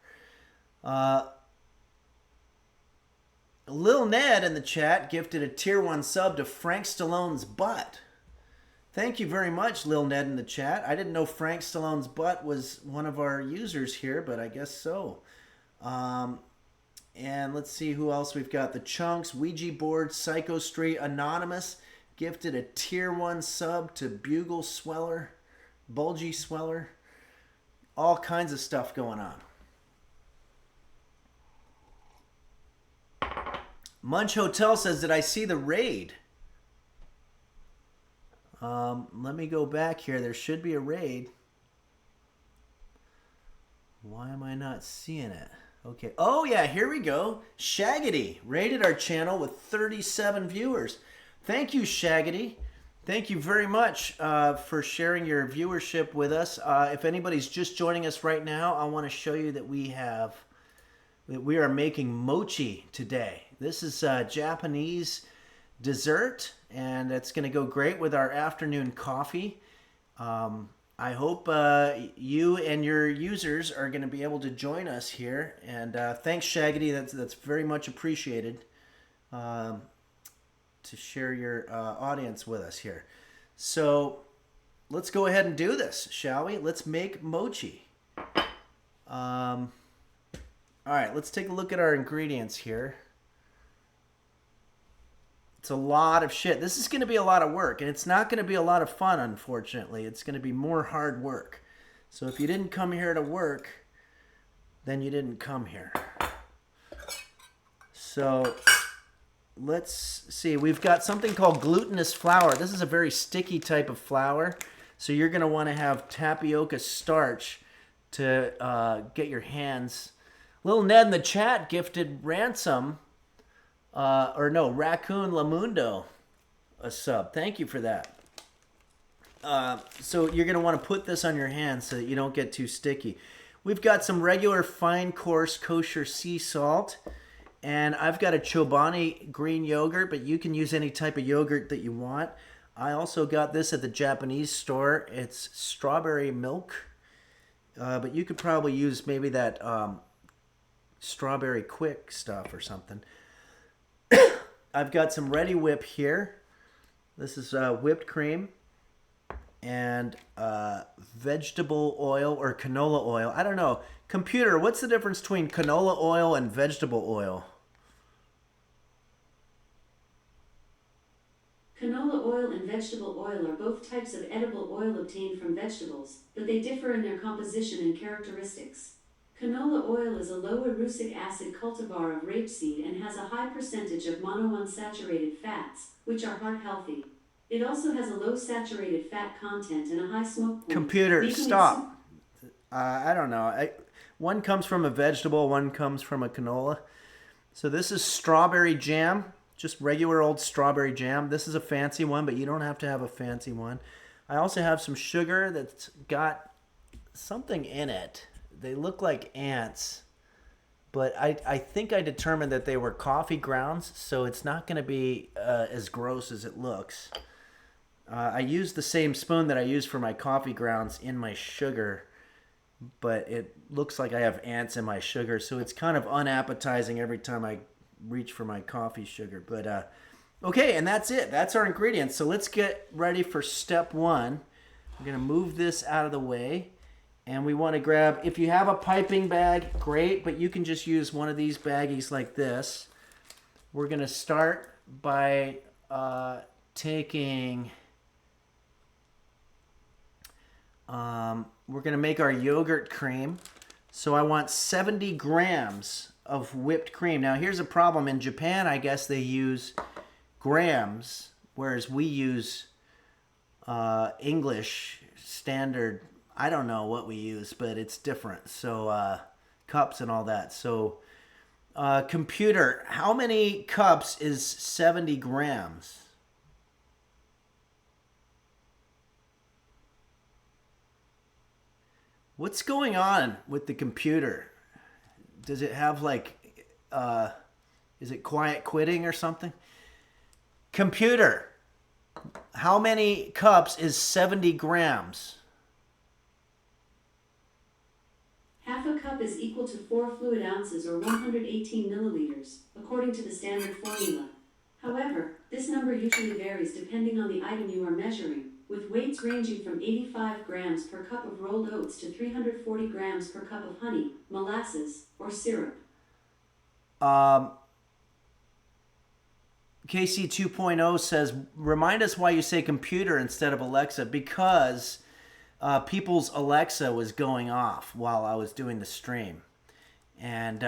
Lil Ned in the chat gifted a tier 1 sub to Frank Stallone's butt. Thank you very much, Lil Ned in the chat. I didn't know Frank Stallone's butt was one of our users here, but I guess so. And let's see who else we've got. The Chunks, Ouija Board, Psycho Street, Anonymous gifted a tier 1 sub to Bugle Sweller, Bulgy Sweller. All kinds of stuff going on. Munch Hotel says, "Did I see the raid?" Let me go back here. There should be a raid. Why am I not seeing it? Okay. Oh, yeah, here we go. Shaggity raided our channel with 37 viewers. Thank you, Shaggity. Thank you very much for sharing your viewership with us. If anybody's just joining us right now, I want to show you that we are making mochi today. This is a Japanese dessert, and it's going to go great with our afternoon coffee. I hope you and your users are going to be able to join us here. And thanks, Shaggity. That's very much appreciated to share your audience with us here. So let's go ahead and do this, shall we? Let's make mochi. All right, let's take a look at our ingredients here. It's a lot of shit. This is going to be a lot of work, and it's not going to be a lot of fun, unfortunately. It's going to be more hard work. So if you didn't come here to work, then you didn't come here. So let's see. We've got something called glutinous flour. This is a very sticky type of flour. So you're going to want to have tapioca starch to get your hands. Little Ned in the chat gifted Raccoon Lamundo a sub. Thank you for that. So you're going to want to put this on your hands so that you don't get too sticky. We've got some regular fine coarse kosher sea salt. And I've got a Chobani green yogurt, but you can use any type of yogurt that you want. I also got this at the Japanese store. It's strawberry milk. But you could probably use maybe that strawberry quick stuff or something. I've got some Ready Whip here. This is whipped cream and vegetable oil or canola oil. I don't know. Computer, what's the difference between canola oil and vegetable oil? Canola oil and vegetable oil are both types of edible oil obtained from vegetables, but they differ in their composition and characteristics. Canola oil is a low erucic acid cultivar of rapeseed and has a high percentage of monounsaturated fats, which are heart healthy. It also has a low saturated fat content and a high smoke point. Computer, stop. I don't know. One comes from a vegetable, one comes from a canola. So this is strawberry jam. just regular old strawberry jam. This is a fancy one, but you don't have to have a fancy one. I also have some sugar that's got something in it. They look like ants, but I think I determined that they were coffee grounds, so it's not going to be as gross as it looks. I use the same spoon that I use for my coffee grounds in my sugar, but it looks like I have ants in my sugar, so it's kind of unappetizing every time I reach for my coffee sugar. But okay, and that's it. That's our ingredients. So let's get ready for step one. We're going to move this out of the way, and we want to grab, if you have a piping bag, great, but you can just use one of these baggies like this. We're going to start by taking... we're going to make our yogurt cream. So I want 70 grams of whipped cream. Now here's a problem. In Japan, I guess they use grams, whereas we use English standard. I don't know what we use, but it's different. So cups and all that. So computer, how many cups is 70 grams? What's going on with the computer? Does it have like, is it quiet quitting or something? Computer, how many cups is 70 grams? Half a cup is equal to 4 fluid ounces or 118 milliliters, according to the standard formula. However, this number usually varies depending on the item you are measuring, with weights ranging from 85 grams per cup of rolled oats to 340 grams per cup of honey, molasses, or syrup. KC 2.0 says, remind us why you say computer instead of Alexa, because people's Alexa was going off while I was doing the stream. And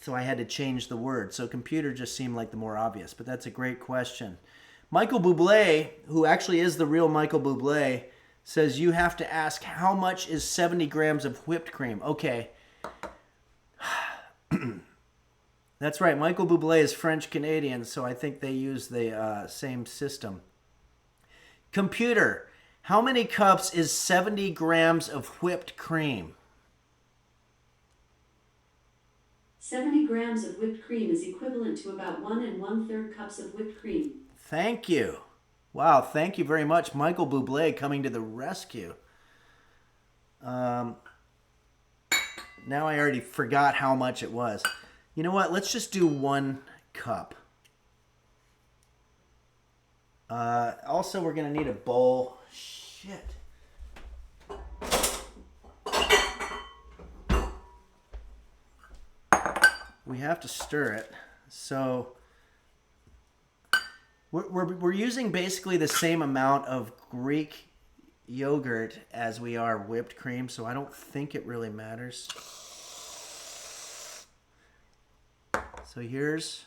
so I had to change the word. So computer just seemed like the more obvious, but that's a great question. Michael Bublé, who actually is the real Michael Bublé, says you have to ask how much is 70 grams of whipped cream. Okay. That's right. Michael Bublé is French-Canadian, so I think they use the same system. Computer, how many cups is 70 grams of whipped cream? 70 grams of whipped cream is equivalent to about 1 1/3 cups of whipped cream. Thank you. Wow, thank you very much, Michael Bublé, coming to the rescue. Now I already forgot how much it was. You know what? Let's just do 1 cup. Also, we're going to need a bowl. Shit. We have to stir it. So we're using basically the same amount of Greek yogurt as we are whipped cream, so I don't think it really matters. So here's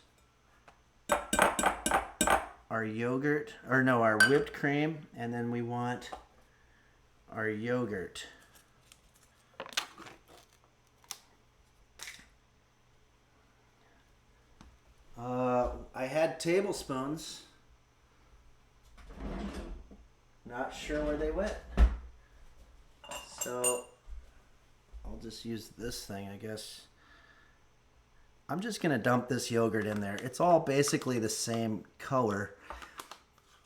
our yogurt, or no, our whipped cream, and then we want our yogurt. I had tablespoons. Not sure where they went. So I'll just use this thing, I guess. I'm just going to dump this yogurt in there. It's all basically the same color.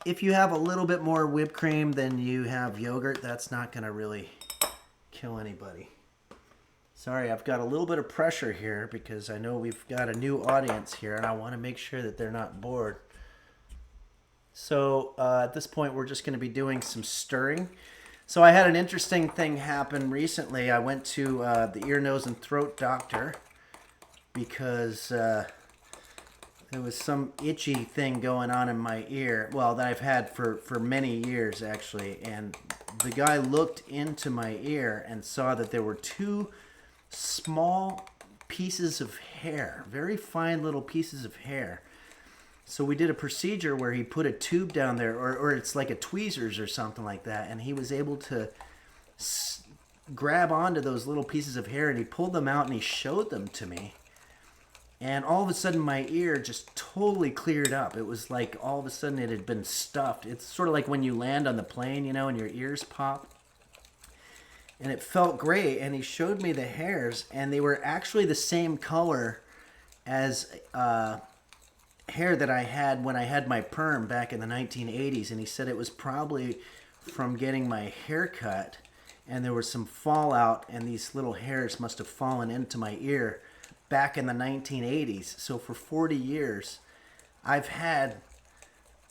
If you have a little bit more whipped cream than you have yogurt, that's not going to really kill anybody. Sorry, I've got a little bit of pressure here because I know we've got a new audience here and I want to make sure that they're not bored. So at this point, we're just going to be doing some stirring. So I had an interesting thing happen recently. I went to the ear, nose, and throat doctor because there was some itchy thing going on in my ear. Well, that I've had for many years, actually. And the guy looked into my ear and saw that there were 2 small pieces of hair, very fine little pieces of hair. So we did a procedure where he put a tube down there, or it's like a tweezers or something like that, and he was able to grab onto those little pieces of hair, and he pulled them out and he showed them to me. And all of a sudden my ear just totally cleared up. It was like all of a sudden it had been stuffed. It's sort of like when you land on the plane, you know, and your ears pop. And it felt great. And he showed me the hairs, and they were actually the same color as hair that I had when I had my perm back in the 1980s. And he said it was probably from getting my hair cut, and there was some fallout, and these little hairs must have fallen into my ear back in the 1980s. So for 40 years, I've had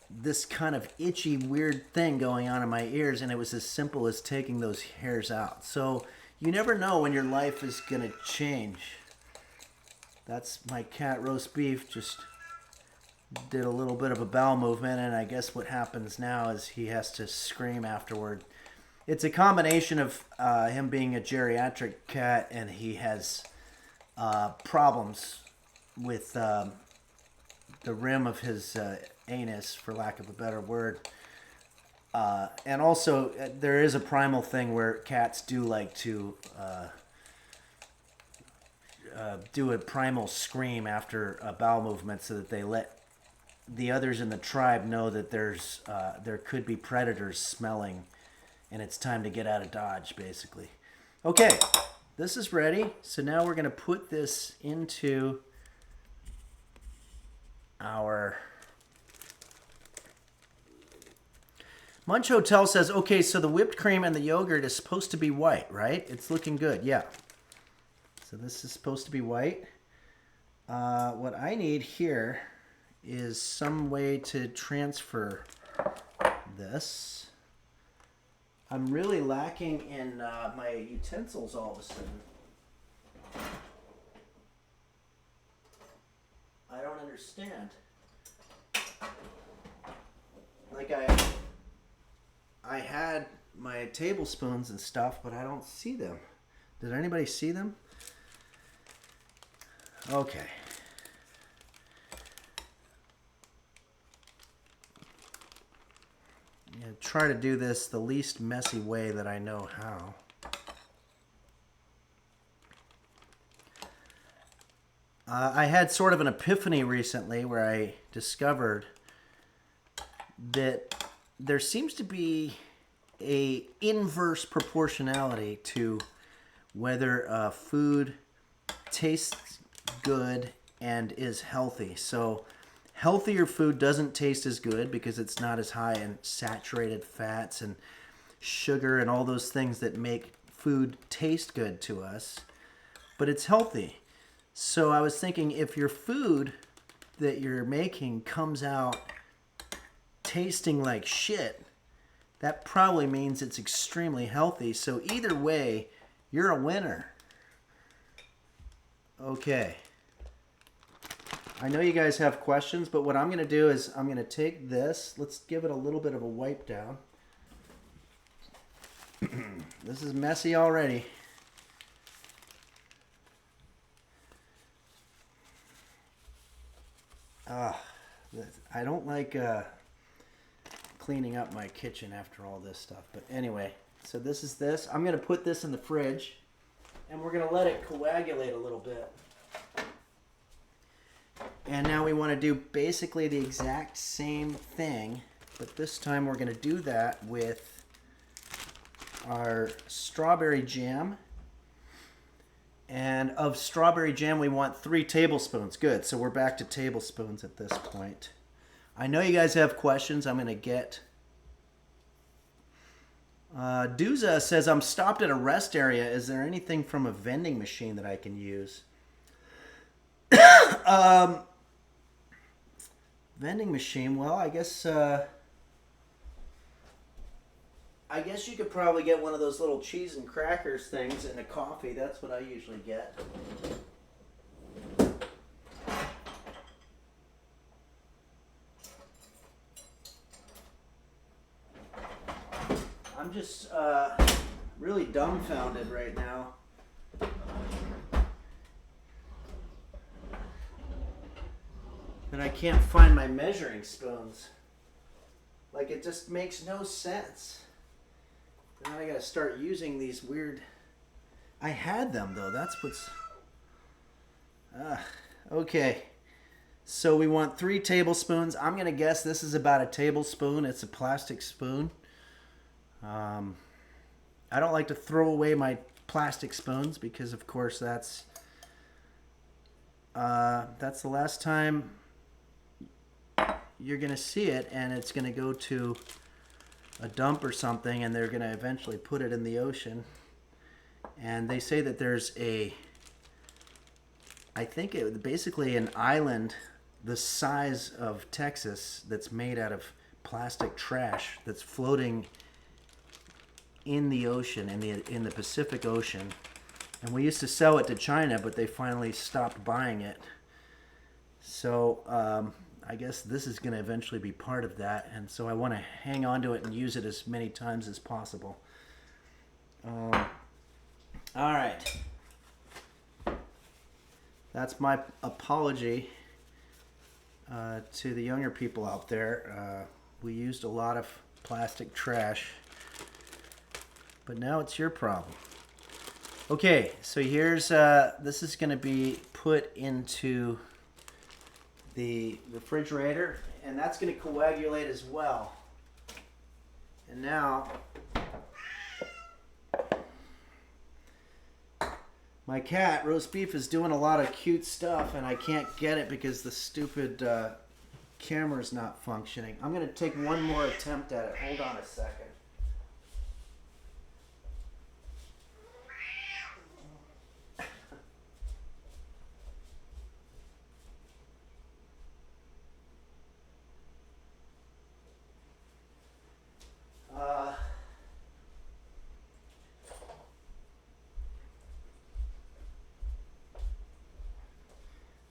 this kind of itchy, weird thing going on in my ears, and it was as simple as taking those hairs out. So you never know when your life is going to change. That's my cat roast beef. Just did a little bit of a bowel movement, and I guess what happens now is he has to scream afterward. It's a combination of him being a geriatric cat, and he has problems with the rim of his anus, for lack of a better word. And also, there is a primal thing where cats do like to do a primal scream after a bowel movement, so that they let the others in the tribe know that there could be predators smelling, and it's time to get out of Dodge, basically. Okay, this is ready. So now we're going to put this into our... Munch Hotel says, okay, so the whipped cream and the yogurt is supposed to be white, right? It's looking good, yeah. So this is supposed to be white. What I need here is some way to transfer this. I'm really lacking in my utensils all of a sudden. I don't understand. Like I had my tablespoons and stuff, but I don't see them. Did anybody see them? Okay. I'm gonna try to do this the least messy way that I know how. I had sort of an epiphany recently where I discovered that there seems to be a inverse proportionality to whether food tastes good and is healthy. So healthier food doesn't taste as good because it's not as high in saturated fats and sugar and all those things that make food taste good to us, but it's healthy. So I was thinking, if your food that you're making comes out tasting like shit, that probably means it's extremely healthy. So either way, you're a winner. Okay. I know you guys have questions, but what I'm going to do is I'm going to take this. Let's give it a little bit of a wipe down. This is messy already. I don't like cleaning up my kitchen after all this stuff. But anyway, so this is this. I'm going to put this in the fridge, and we're going to let it coagulate a little bit. And now we want to do basically the exact same thing, but this time we're going to do that with our strawberry jam. And of strawberry jam, we want 3 tablespoons. Good, so we're back to tablespoons at this point. I know you guys have questions. I'm going to get... Duza says, I'm stopped at a rest area. Is there anything from a vending machine that I can use? Vending machine, well, I guess you could probably get one of those little cheese and crackers things and a coffee. That's what I usually get. I'm just really dumbfounded right now. And I can't find my measuring spoons. Like, it just makes no sense. Now I gotta start using these weird... I had them, though. That's what's... Okay. So we want 3 tablespoons. I'm going to guess this is about a tablespoon. It's a plastic spoon. I don't like to throw away my plastic spoons because, of course, that's the last time you're going to see it, and it's going to go to a dump or something, and they're going to eventually put it in the ocean. And they say that there's basically an island the size of Texas that's made out of plastic trash that's floating in the ocean, in the Pacific Ocean. And we used to sell it to China, but they finally stopped buying it. So I guess this is going to eventually be part of that, and so I want to hang on to it and use it as many times as possible. All right. That's my apology to the younger people out there. We used a lot of plastic trash, but now it's your problem. Okay, so here's this is going to be put into the refrigerator, and that's going to coagulate as well. And now my cat, Roast Beef, is doing a lot of cute stuff, and I can't get it because the stupid camera's not functioning. I'm going to take one more attempt at it. Hold on a second.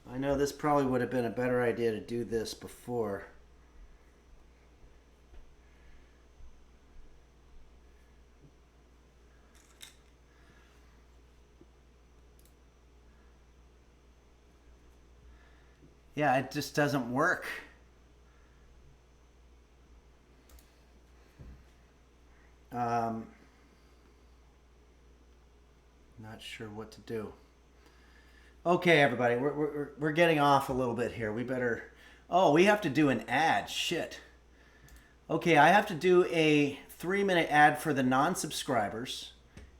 I know this probably would have been a better idea to do this before. Yeah, it just doesn't work. Not sure what to do. Okay, everybody, we're getting off a little bit here. We better. Oh, we have to do an ad. Shit. Okay, I have to do a 3-minute ad for the non-subscribers,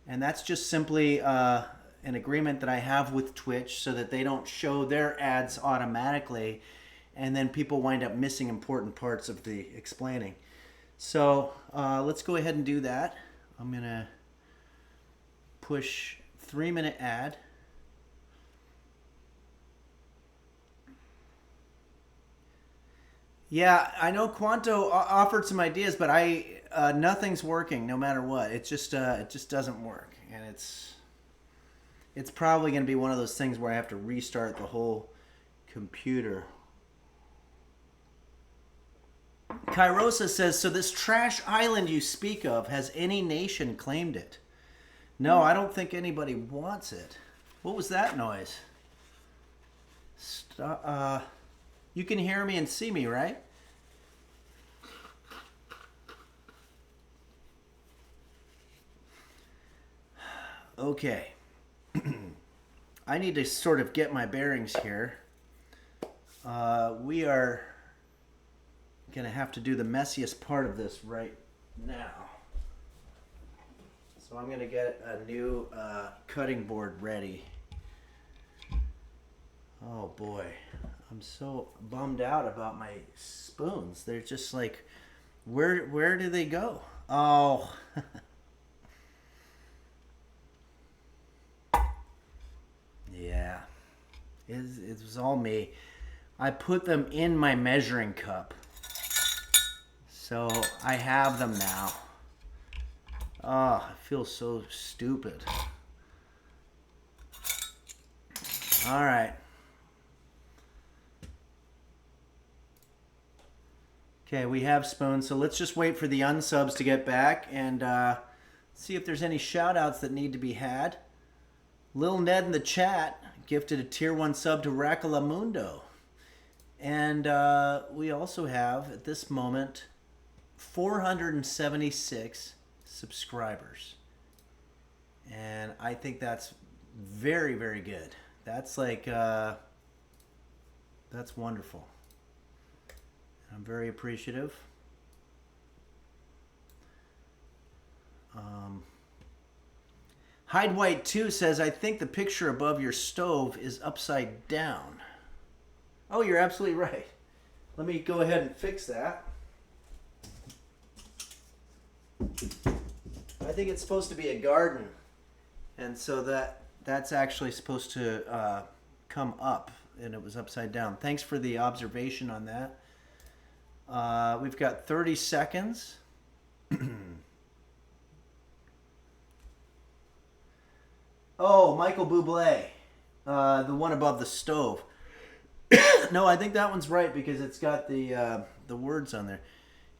and that's just simply an agreement that I have with Twitch so that they don't show their ads automatically, and then people wind up missing important parts of the explaining. So let's go ahead and do that. I'm gonna push 3-minute ad. Yeah, I know Quanto offered some ideas, but nothing's working no matter what. It just doesn't work, and it's probably going to be one of those things where I have to restart the whole computer. Kairosa says, so this trash island you speak of, has any nation claimed it? No, I don't think anybody wants it. What was that noise? You can hear me and see me, right? Okay. I need to sort of get my bearings here. We are going to have to do the messiest part of this right now. So I'm going to get a new cutting board ready. Oh boy. I'm so bummed out about my spoons. They're just like, where do they go? Oh. Yeah. It was all me. I put them in my measuring cup. So I have them now. Oh, I feel so stupid. All right. Okay, we have spoons, so let's just wait for the unsubs to get back and see if there's any shout-outs that need to be had. Lil Ned in the chat gifted a tier 1 sub to Racalamundo. And we also have, at this moment, 476 subscribers. And I think that's very, very good. That's like That's wonderful. I'm very appreciative. Hide White 2 says, I think the picture above your stove is upside down. Oh, you're absolutely right. Let me go ahead and fix that. I think it's supposed to be a garden. And so that's actually supposed to come up, and it was upside down. Thanks for the observation on that. We've got 30 seconds. Oh, Michael Bublé, the one above the stove. No, I think that one's right because it's got the words on there.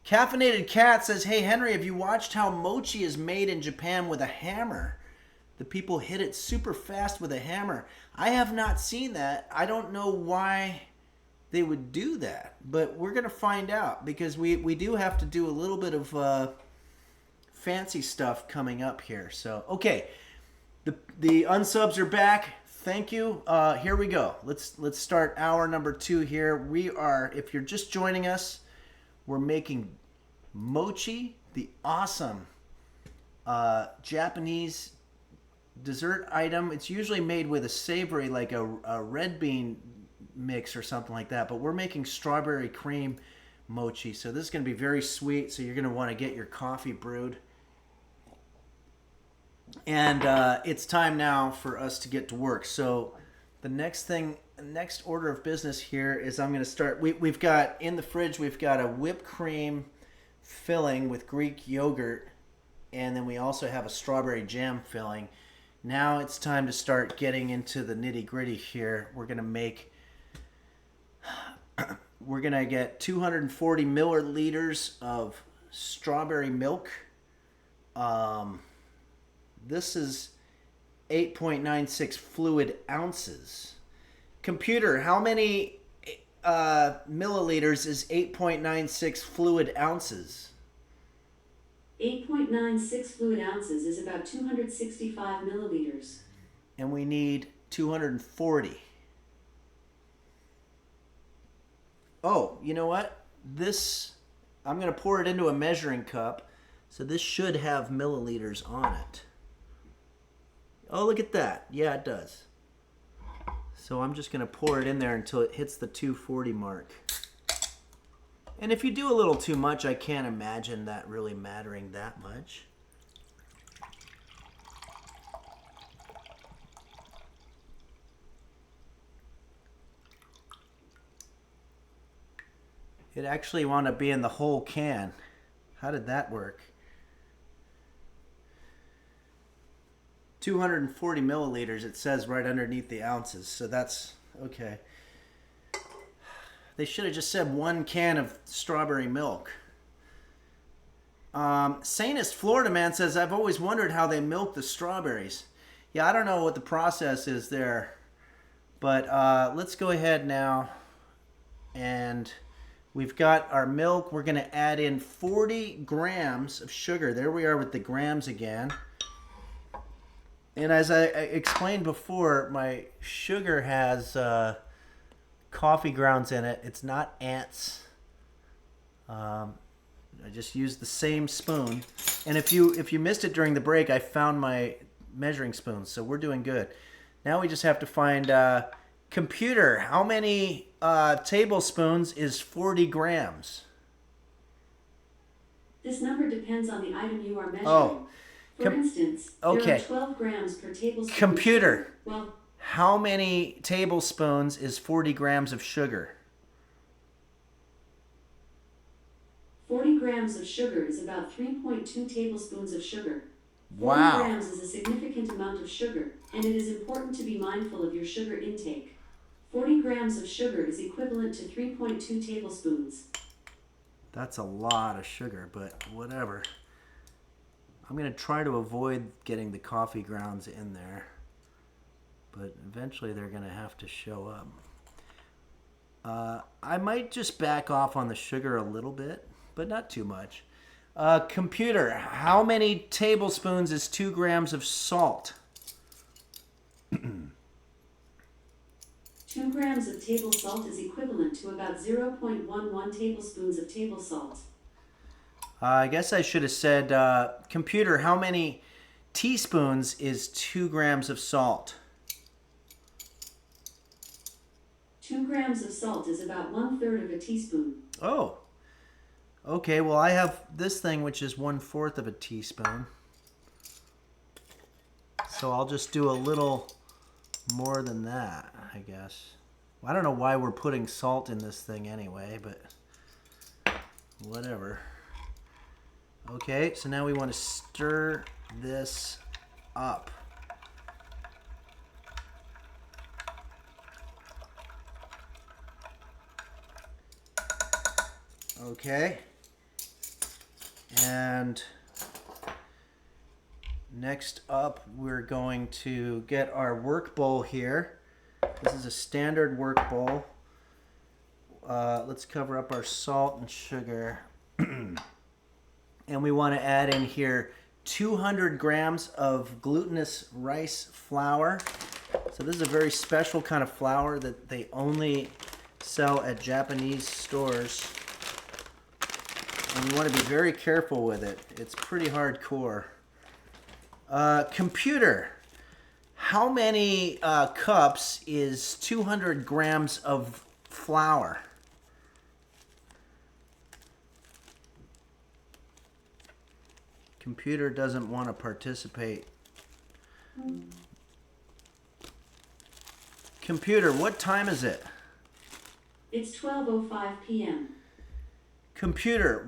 Caffeinated Cat says, hey, Henry, have you watched how mochi is made in Japan with a hammer? The people hit it super fast with a hammer. I have not seen that. I don't know why they would do that, but we're going to find out because we do have to do a little bit of fancy stuff coming up here. So, okay. The unsubs are back. Thank you. Here we go. Let's start hour number 2 here. We are, if you're just joining us, we're making mochi, the awesome Japanese dessert item. It's usually made with a savory, like a red bean mix or something like that, but we're making strawberry cream mochi. So this is going to be very sweet, so you're going to want to get your coffee brewed. And it's time now for us to get to work. So the next order of business here is I'm going to start. We've got in the fridge, we've got a whipped cream filling with Greek yogurt. And then we also have a strawberry jam filling. Now it's time to start getting into the nitty gritty here. We're going to get 240 milliliters of strawberry milk. This is 8.96 fluid ounces. Computer, how many milliliters is 8.96 fluid ounces? 8.96 fluid ounces is about 265 milliliters. And we need 240. Oh, you know what? I'm going to pour it into a measuring cup. So this should have milliliters on it. Oh, look at that. Yeah, it does. So I'm just going to pour it in there until it hits the 240 mark. And if you do a little too much, I can't imagine that really mattering that much. It actually wound up being the whole can. How did that work? 240 milliliters, it says right underneath the ounces. So that's okay. They should have just said 1 can of strawberry milk. Sanus Florida Man says, I've always wondered how they milk the strawberries. Yeah, I don't know what the process is there. But let's go ahead now. And we've got our milk. We're going to add in 40 grams of sugar. There we are with the grams again. And as I explained before, my sugar has coffee grounds in it. It's not ants. I just used the same spoon. And if you missed it during the break, I found my measuring spoon. So we're doing good. Now we just have to find computer. How many tablespoons is 40 grams? This number depends on the item you are measuring. Oh. For instance, okay. there are 12 grams per tablespoon. Computer. Well, how many tablespoons is 40 grams of sugar? 40 grams of sugar is about 3.2 tablespoons of sugar. 40 Wow. grams is a significant amount of sugar, and it is important to be mindful of your sugar intake. 40 grams of sugar is equivalent to 3.2 tablespoons. That's a lot of sugar, but whatever. I'm going to try to avoid getting the coffee grounds in there, but eventually they're going to have to show up. I might just back off on the sugar a little bit, but not too much. Computer, how many tablespoons is 2 grams of salt? 2 2 grams of table salt is equivalent to about 0.11 tablespoons of table salt. I guess I should have said, computer, how many teaspoons is 2 grams of salt? 2 grams of salt is about 1/3 of a teaspoon. Oh, okay. Well, I have this thing, which is 1/4 of a teaspoon. So I'll just do a little more than that, I guess. Well, I don't know why we're putting salt in this thing anyway, but whatever. Okay, so now we want to stir this up. Okay. And next up, we're going to get our work bowl here. This is a standard work bowl. Let's cover up our salt and sugar. And we want to add in here 200 grams of glutinous rice flour. So this is a very special kind of flour that they only sell at Japanese stores. And you want to be very careful with it. It's pretty hardcore. Computer, how many cups is 200 grams of flour? Computer doesn't want to participate. Computer, what time is it? It's 12:05 p.m. Computer,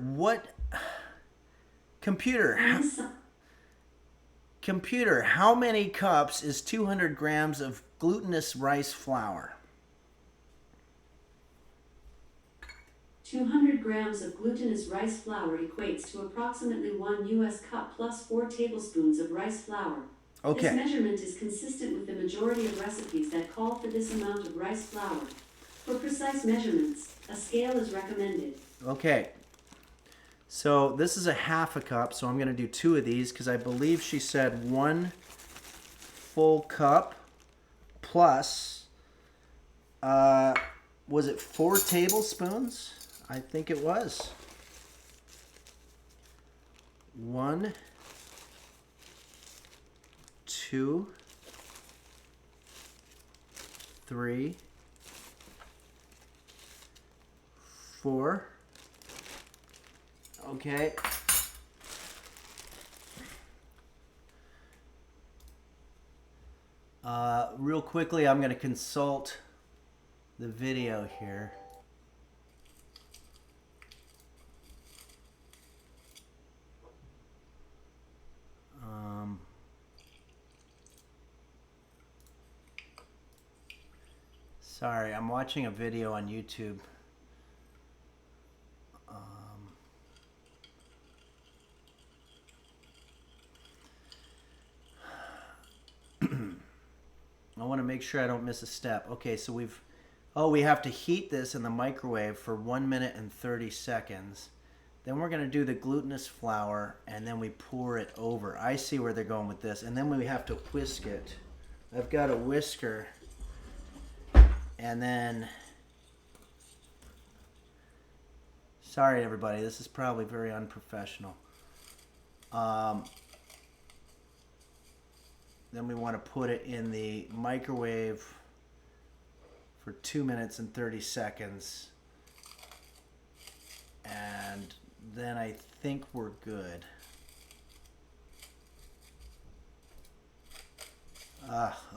Computer, how many cups is 200 grams of glutinous rice flour? 200 grams of glutinous rice flour equates to approximately 1 U.S. cup plus 4 tablespoons of rice flour. Okay. This measurement is consistent with the majority of recipes that call for this amount of rice flour. For precise measurements, a scale is recommended. Okay. So this is a half a cup, so I'm going to do 2 of these because I believe she said 1 full cup plus, was it 4 tablespoons? I think it was. 1, 2, 3, 4. Okay. Real quickly, I'm going to consult the video here. Sorry, I'm watching a video on YouTube. I want to make sure I don't miss a step. Okay, so we have to heat this in the microwave for 1 minute and 30 seconds. Then we're going to do the glutinous flour, and then we pour it over. I see where they're going with this. And then we have to whisk it. I've got a whisker. And then, sorry everybody, this is probably very unprofessional. Then we want to put it in the microwave for 2 minutes and 30 seconds. And then I think we're good.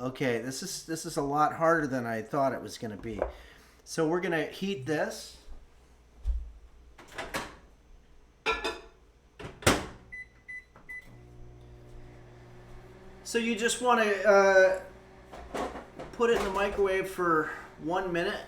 Okay, this is a lot harder than I thought it was going to be. So we're going to heat this. So you just want to put it in the microwave for 1 minute.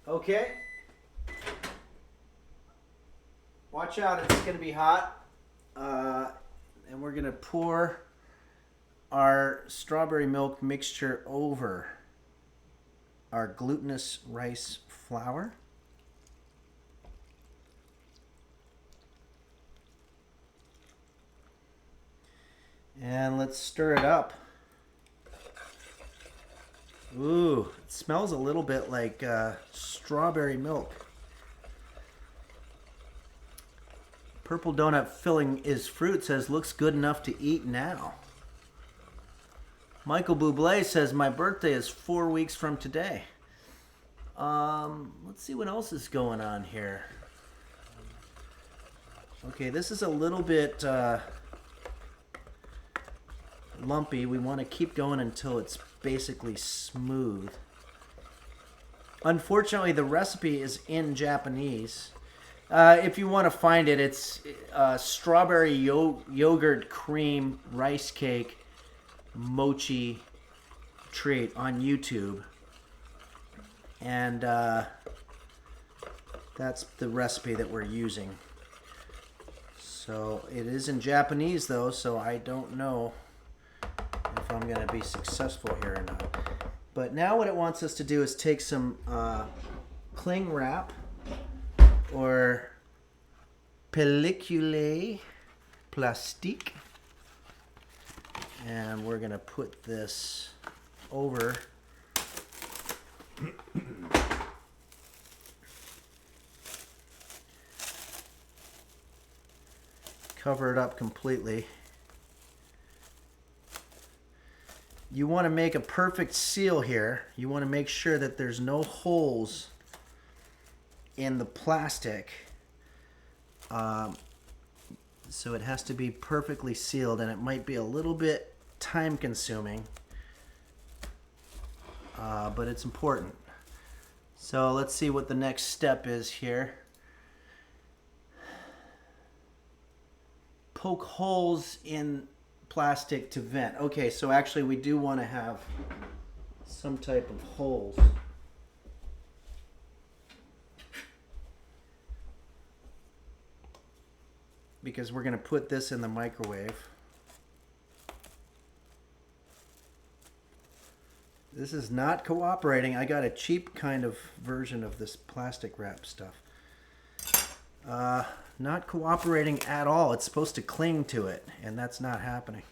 Okay. Watch out, it's going to be hot. And we're going to pour our strawberry milk mixture over our glutinous rice flour. And let's stir it up. Ooh, it smells a little bit like strawberry milk. Purple donut filling is fruit says looks good enough to eat now. Michael Bublé says my birthday is 4 weeks from today. Let's see what else is going on here. Okay, this is a little bit lumpy. We want to keep going until it's basically smooth. Unfortunately, the recipe is in Japanese. If you want to find it, it's strawberry yogurt cream rice cake mochi treat on YouTube. And that's the recipe that we're using. So it is in Japanese though, so I don't know if I'm going to be successful here or not. But now what it wants us to do is take some cling wrap or pellicule plastique, and we're going to put this over cover it up completely. You want to make a perfect seal here. You want to make sure that there's no holes in the plastic. So it has to be perfectly sealed, and it might be a little bit time consuming, but it's important. So let's see what the next step is here. Poke holes in plastic to vent. Okay, so actually we do want to have some type of holes. Because we're going to put this in the microwave. This is not cooperating. I got a cheap kind of version of this plastic wrap stuff. Not cooperating at all. It's supposed to cling to it, and that's not happening.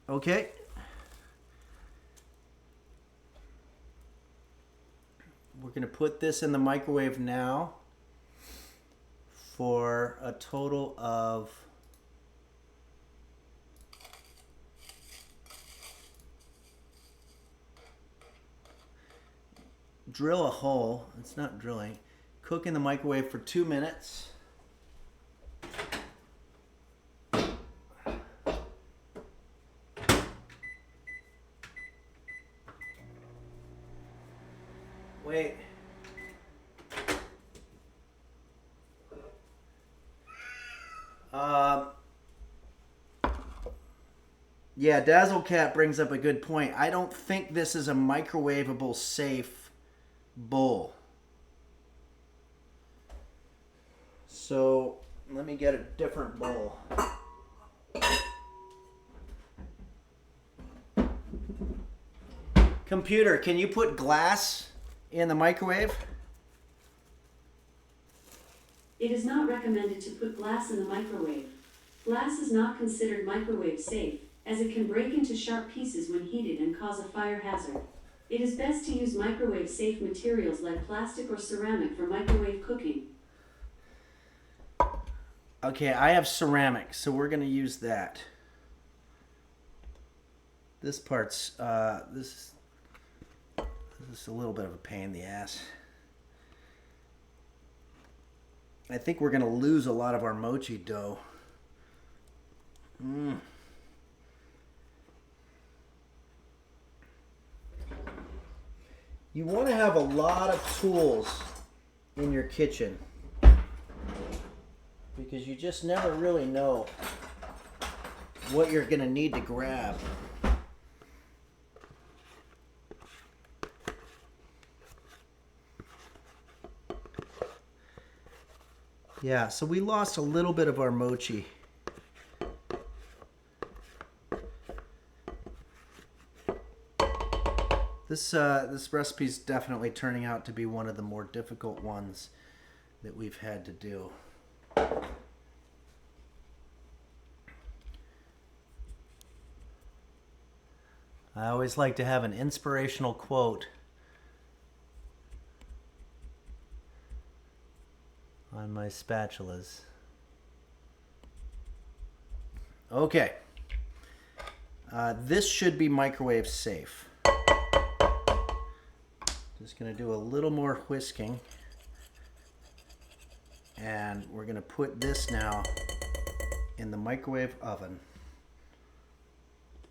Okay. We're going to put this in the microwave now for a total of drill a hole. It's not drilling. Cook in the microwave for 2 minutes. Wait. Yeah, Dazzlecat brings up a good point. I don't think this is a microwavable safe bowl. So let me get a different bowl. Computer, can you put glass in the microwave? It is not recommended to put glass in the microwave. Glass is not considered microwave safe, as it can break into sharp pieces when heated and cause a fire hazard. It is best to use microwave safe materials like plastic or ceramic for microwave cooking. Okay, I have ceramic, so we're going to use that. This part's, this is a little bit of a pain in the ass. I think we're going to lose a lot of our mochi dough. You want to have a lot of tools in your kitchen because you just never really know what you're going to need to grab. Yeah, so we lost a little bit of our mochi. This recipe is definitely turning out to be one of the more difficult ones that we've had to do. I always like to have an inspirational quote on my spatulas. Okay. This should be microwave safe. Just going to do a little more whisking. And we're going to put this now in the microwave oven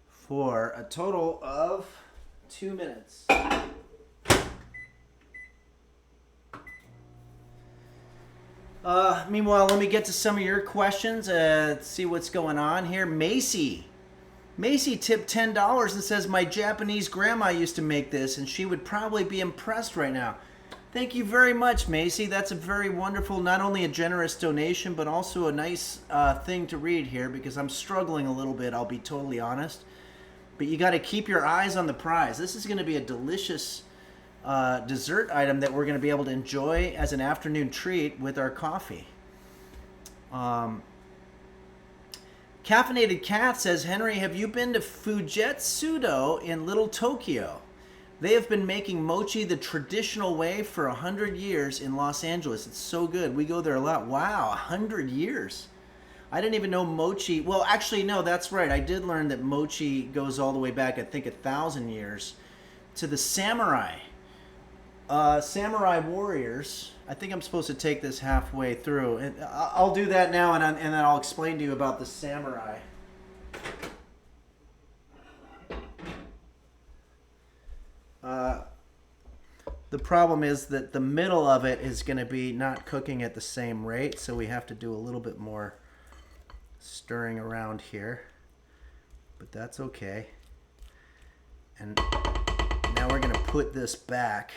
for a total of 2 minutes. Meanwhile, let me get to some of your questions. See what's going on here. Macy tipped $10 and says, my Japanese grandma used to make this and she would probably be impressed right now. Thank you very much, Macy. That's a very wonderful, not only a generous donation, but also a nice thing to read here because I'm struggling a little bit, I'll be totally honest. But you got to keep your eyes on the prize. This is going to be a delicious dessert item that we're going to be able to enjoy as an afternoon treat with our coffee. Caffeinated Cat says, Henry, have you been to Fujetsudo in Little Tokyo? They have been making mochi the traditional way for 100 years in Los Angeles. It's so good. We go there a lot. Wow, 100 years. I didn't even know mochi. Well, actually, no, that's right. I did learn that mochi goes all the way back, I think, 1,000 years to the samurai. Samurai warriors. I think I'm supposed to take this halfway through. And I'll do that now, and then I'll explain to you about the samurai. The problem is that the middle of it is going to be not cooking at the same rate, so we have to do a little bit more stirring around here. But that's okay. And now we're going to put this back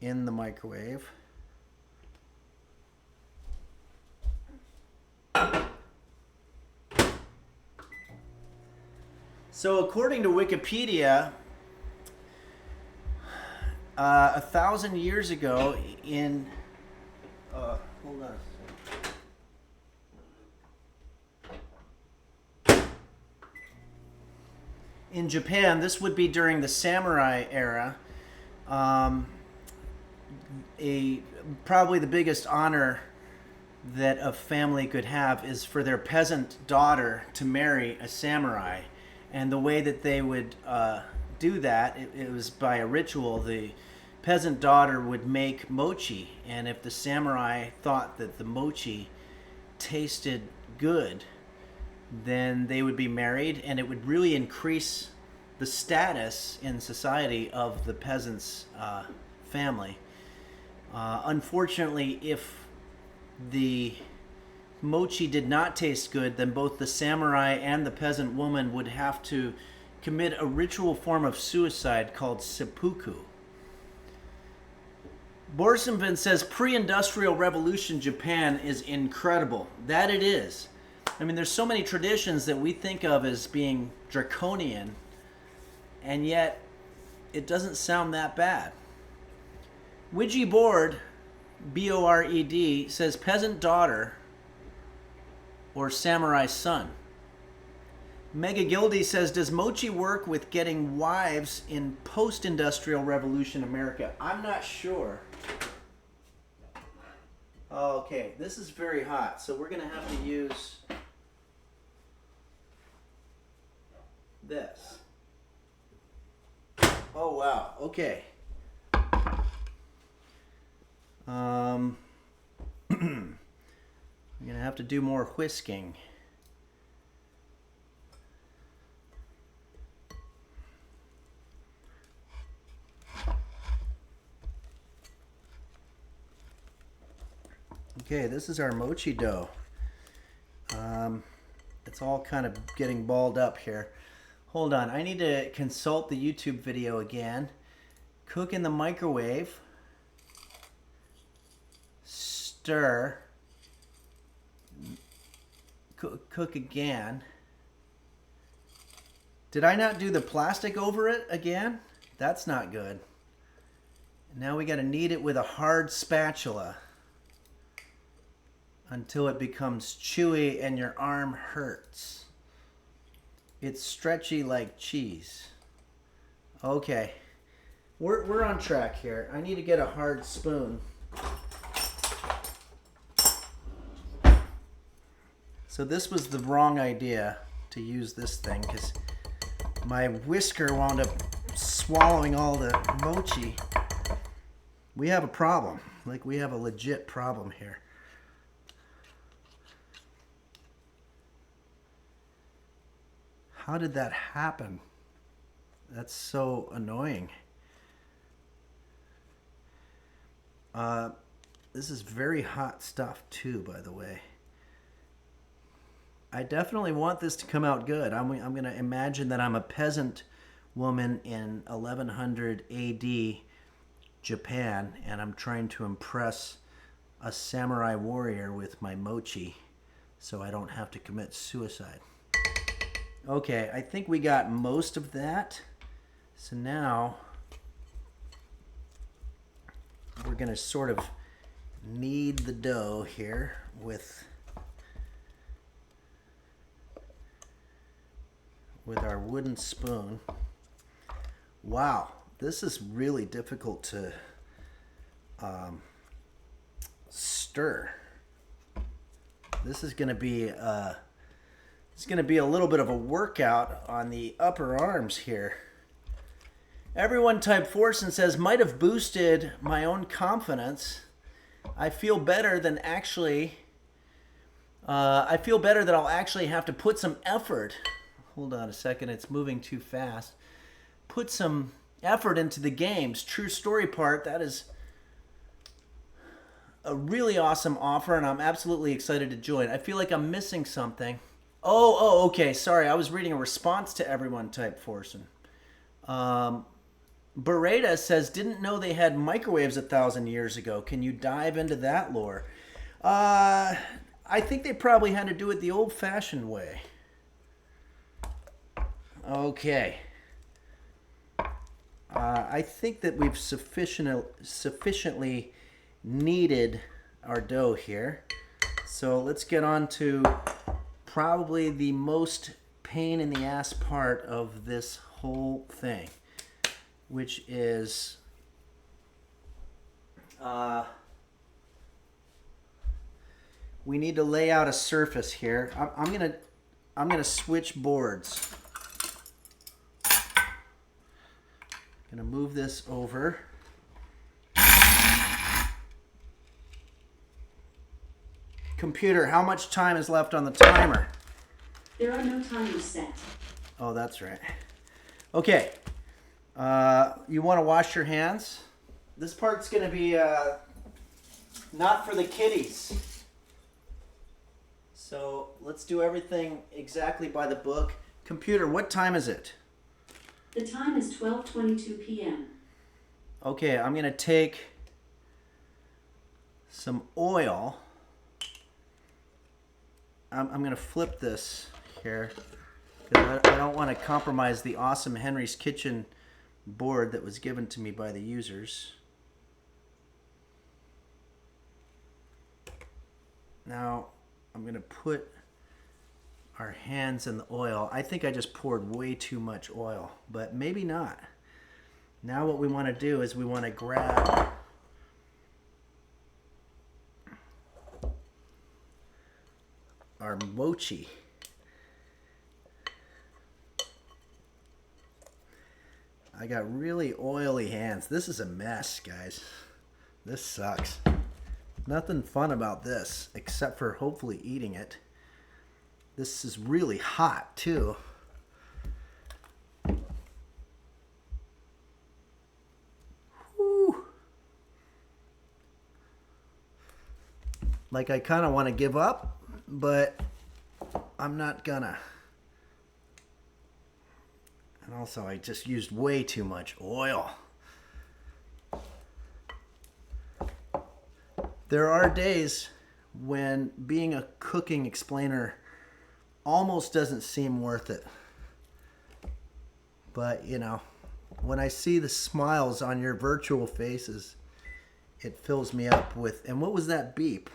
in the microwave. So according to Wikipedia, 1,000 years ago in hold on a second. In Japan, this would be during the samurai era. Probably the biggest honor that a family could have is for their peasant daughter to marry a samurai. And the way that they would do that, it was by a ritual. The peasant daughter would make mochi, and if the samurai thought that the mochi tasted good, then they would be married, and it would really increase the status in society of the peasant's family. Unfortunately, if the mochi did not taste good, then both the samurai and the peasant woman would have to commit a ritual form of suicide called seppuku. Borsenvin says, pre-industrial revolution Japan is incredible. That it is. I mean, there's so many traditions that we think of as being draconian, and yet it doesn't sound that bad. Ouija Board, B-O-R-E-D, says peasant daughter or samurai son. Mega Gildy says, does mochi work with getting wives in post-industrial revolution America? I'm not sure. Okay, this is very hot, so we're going to have to use this. Oh, wow. Okay. I'm going to have to do more whisking. Okay, this is our mochi dough. It's all kind of getting balled up here. Hold on, I need to consult the YouTube video again. Cook in the microwave. stir. Cook again. Did I not do the plastic over it again? That's not good. Now we got to knead it with a hard spatula until it becomes chewy and your arm hurts. It's stretchy like cheese. Okay. We're on track here. I need to get a hard spoon. So this was the wrong idea to use this thing because my whisker wound up swallowing all the mochi. We have a problem. Like, we have a legit problem here. How did that happen? That's so annoying. This is very hot stuff too, by the way. I definitely want this to come out good. I'm going to imagine that I'm a peasant woman in 1100 AD Japan, and I'm trying to impress a samurai warrior with my mochi so I don't have to commit suicide. Okay, I think we got most of that. So now we're going to sort of knead the dough here with our wooden spoon. Wow, this is really difficult to stir. This is going to be it's going to be a little bit of a workout on the upper arms here. Everyone type Forsen says, might have boosted my own confidence. I feel better than actually, I feel better that I'll actually have to put some effort. Hold on a second, it's moving too fast. Put some effort into the games. True story part, that is a really awesome offer, and I'm absolutely excited to join. I feel like I'm missing something. Oh, okay, sorry. I was reading a response to everyone type Forsen. Beretta says, didn't know they had microwaves 1,000 years ago. Can you dive into that lore? I think they probably had to do it the old-fashioned way. Okay. I think that we've sufficiently kneaded our dough here. So let's get on to probably the most pain in the ass part of this whole thing, which is we need to lay out a surface here. I'm gonna switch boards. Gonna move this over. Computer, how much time is left on the timer? There are no timers set. Oh, that's right. Okay. You want to wash your hands? This part's going to be not for the kiddies. So let's do everything exactly by the book. Computer, what time is it? The time is 12:22 p.m. Okay, I'm going to take some oil. I'm going to flip this here because I don't want to compromise the awesome Henry's Kitchen board that was given to me by the users. Now I'm going to put our hands in the oil. I think I just poured way too much oil, but maybe not. Now what we want to do is we want to grab our mochi. I got really oily hands. This is a mess, guys. This sucks. Nothing fun about this, except for hopefully eating it. This is really hot, too. Whew. Like, I kind of want to give up, but I'm not gonna. And also, I just used way too much oil. There are days when being a cooking explainer almost doesn't seem worth it. But, you know, when I see the smiles on your virtual faces, it fills me up with... And what was that beep?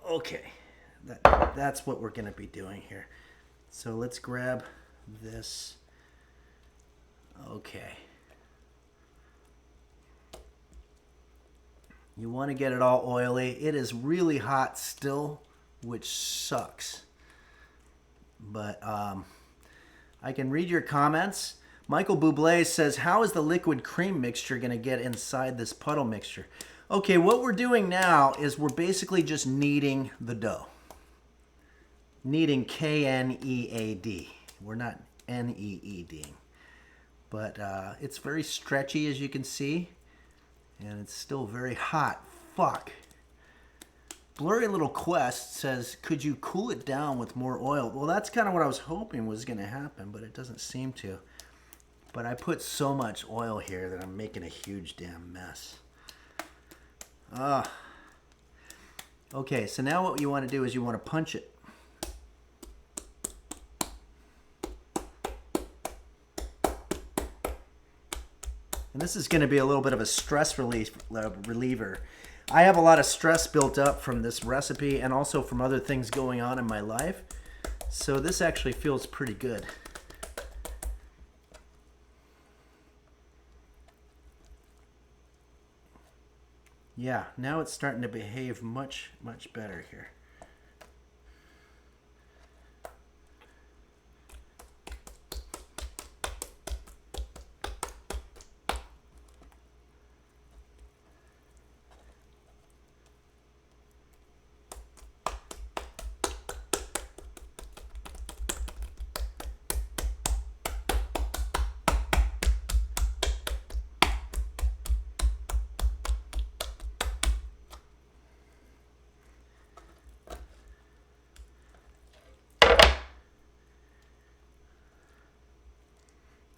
Okay, that's what we're going to be doing here. So let's grab this. Okay. You want to get it all oily. It is really hot still, which sucks. But I can read your comments. Michael Bublé says, how is the liquid cream mixture going to get inside this puddle mixture? Okay, what we're doing now is we're basically just kneading the dough. Kneading, K-N-E-A-D. We're not N-E-E-D-ing. But it's very stretchy, as you can see. And it's still very hot. Fuck. Blurry Little Quest says, could you cool it down with more oil? Well, that's kind of what I was hoping was going to happen, but it doesn't seem to. But I put so much oil here that I'm making a huge damn mess. Okay, so now what you want to do is you want to punch it. And this is going to be a little bit of a stress reliever. I have a lot of stress built up from this recipe and also from other things going on in my life. So this actually feels pretty good. Yeah, now it's starting to behave much, much better here.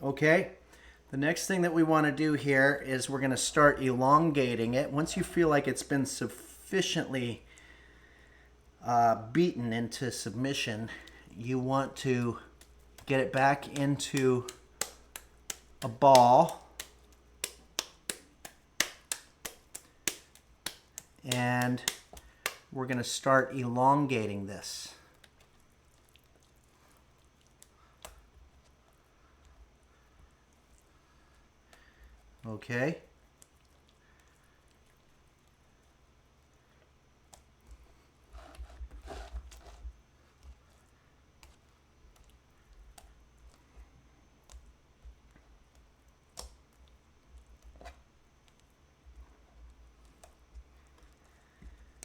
Okay, the next thing that we want to do here is we're going to start elongating it. Once you feel like it's been sufficiently beaten into submission, you want to get it back into a ball. And we're going to start elongating this. Okay.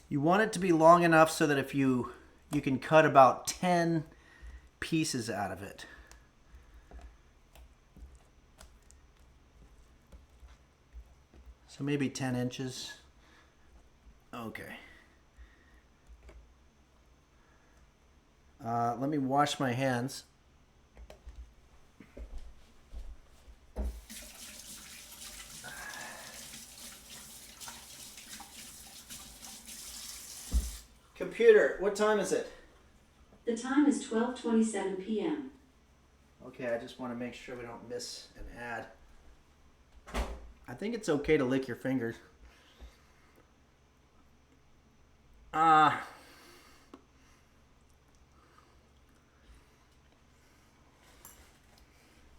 You want it to be long enough so that if you can cut about 10 pieces out of it. So maybe 10 inches. Okay. Let me wash my hands. Computer, what time is it? The time is 12:27 p.m. Okay, I just want to make sure we don't miss an ad. I think it's okay to lick your fingers.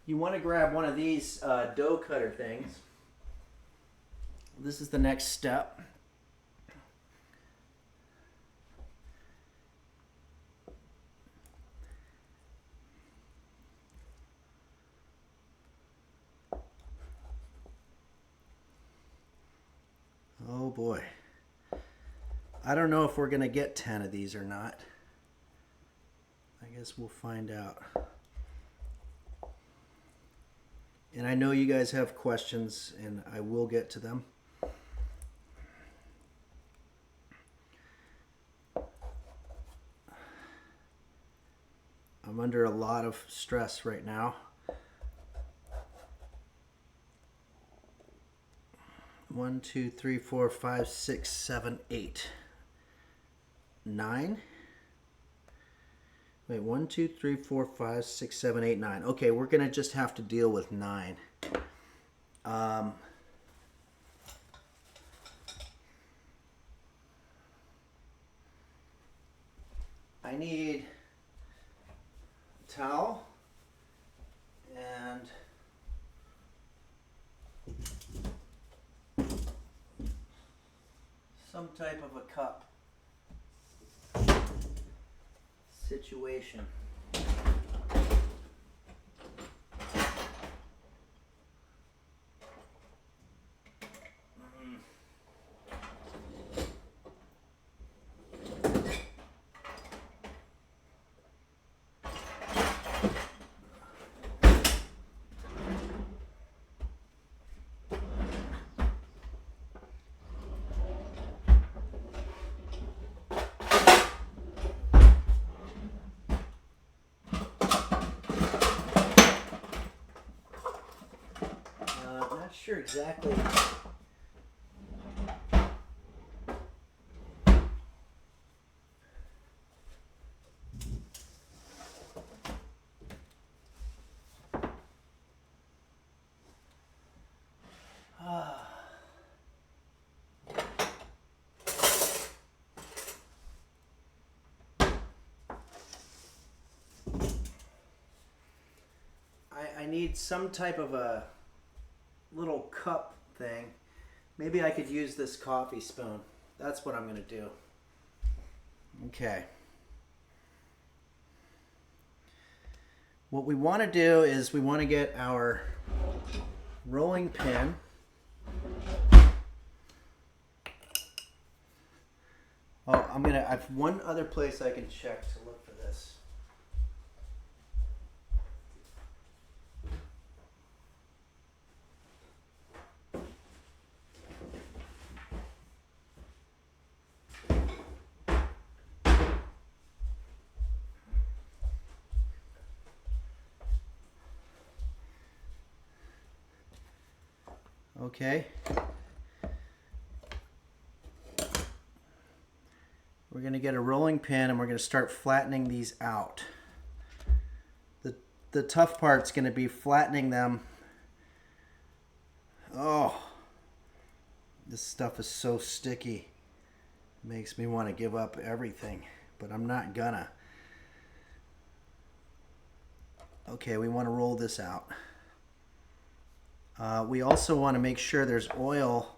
You want to grab one of these dough cutter things. This is the next step. Oh boy. I don't know if we're going to get 10 of these or not. I guess we'll find out. And I know you guys have questions, and I will get to them. I'm under a lot of stress right now. 1, 2, 3, 4, 5, 6, 7, 8, 9. Wait, 1, 2, 3, 4, 5, 6, 7, 8, 9. Okay, we're gonna just have to deal with 9. I need a towel and some type of a cup situation. Not sure exactly. I need some type of a little cup thing. Maybe I could use this coffee spoon. That's what I'm going to do. Okay. What we want to do is we want to get our rolling pin. Oh, I have one other place I can check to look for this. Okay. We're going to get a rolling pin and we're going to start flattening these out. The tough part's going to be flattening them. Oh, this stuff is so sticky. It makes me want to give up everything, but I'm not gonna. Okay, we want to roll this out. We also want to make sure there's oil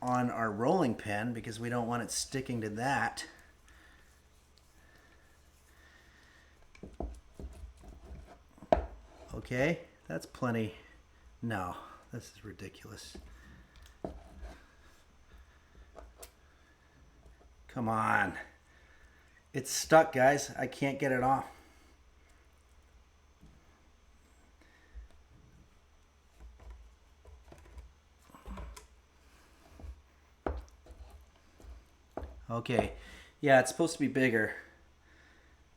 on our rolling pin because we don't want it sticking to that. Okay, that's plenty. No, this is ridiculous. Come on. It's stuck, guys. I can't get it off. Okay, yeah, it's supposed to be bigger.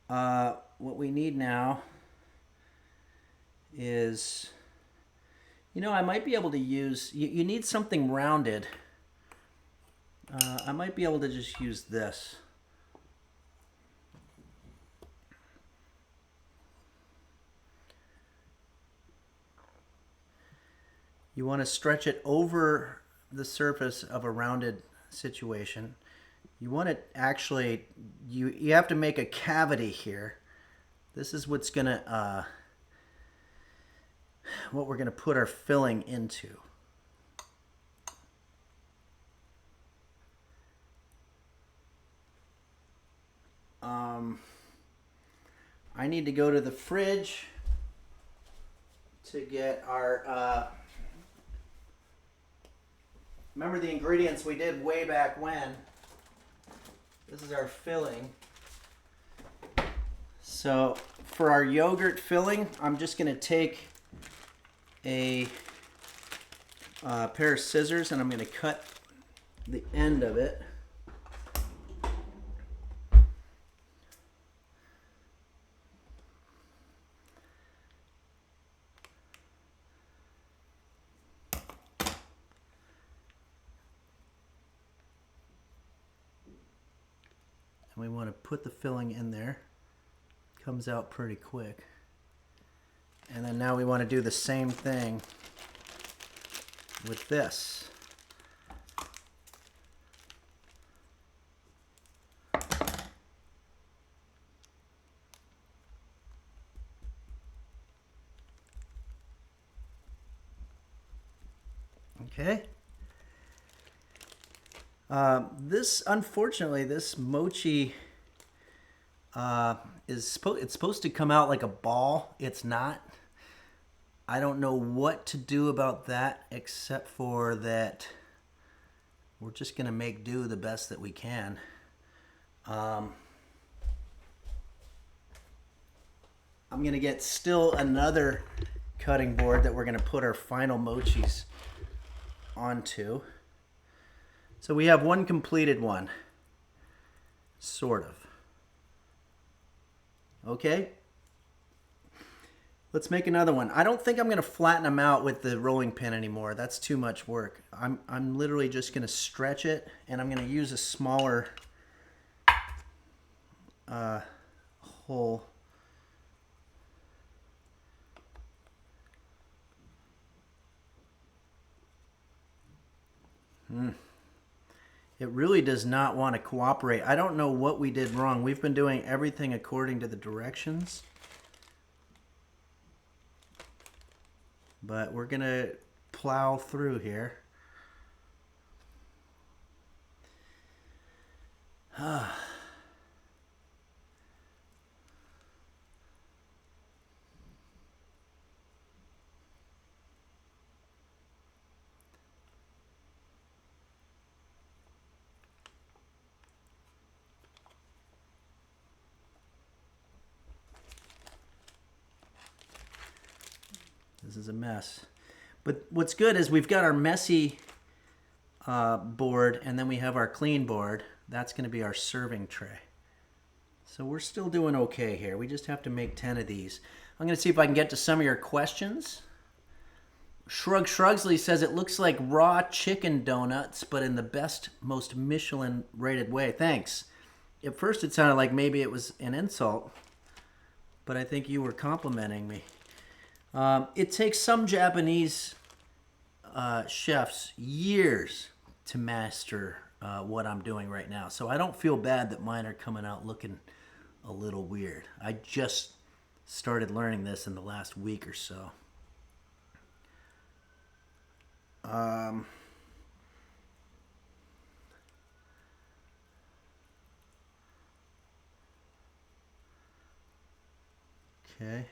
What we need now is, I might be able to use, you need something rounded. I might be able to just use this. You want to stretch it over the surface of a rounded situation. You want it actually, you have to make a cavity here. This is what's gonna, what we're gonna put our filling into. I need to go to the fridge to get our, remember the ingredients we did way back when. This is our filling. So for our yogurt filling, I'm just going to take a pair of scissors and I'm going to cut the end of it. We want to put the filling in there. Comes out pretty quick. And then now we want to do the same thing with this. Okay. Unfortunately, this mochi it's supposed to come out like a ball. It's not. I don't know what to do about that, except for that we're just gonna make do the best that we can. I'm gonna get still another cutting board that we're gonna put our final mochis onto. So we have one completed one, sort of. Okay, let's make another one. I don't think I'm gonna flatten them out with the rolling pin anymore. That's too much work. I'm literally just gonna stretch it, and I'm gonna use a smaller hole. It really does not want to cooperate. I don't know what we did wrong. We've been doing everything according to the directions. But we're going to plow through here. This is a mess. But what's good is we've got our messy board, and then we have our clean board. That's going to be our serving tray. So we're still doing okay here. We just have to make 10 of these. I'm going to see if I can get to some of your questions. Shrug Shrugsley says it looks like raw chicken donuts, but in the best, most Michelin-rated way. Thanks. At first it sounded like maybe it was an insult, but I think you were complimenting me. It takes some Japanese chefs years to master what I'm doing right now. So I don't feel bad that mine are coming out looking a little weird. I just started learning this in the last week or so. Okay.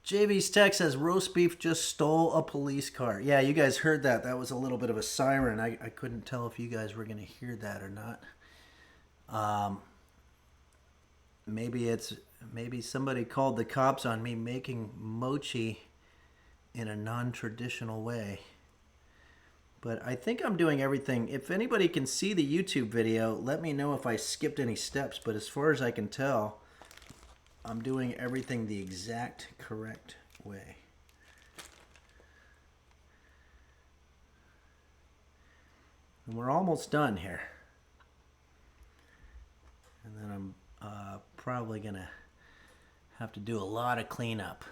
JV's text says roast beef just stole a police car. Yeah, you guys heard that. That was a little bit of a siren. I couldn't tell if you guys were going to hear that or not. Maybe somebody called the cops on me making mochi in a non-traditional way. But I think I'm doing everything. If anybody can see the YouTube video, let me know if I skipped any steps. But as far as I can tell, I'm doing everything the exact correct way. And we're almost done here. And then I'm probably going to have to do a lot of cleanup.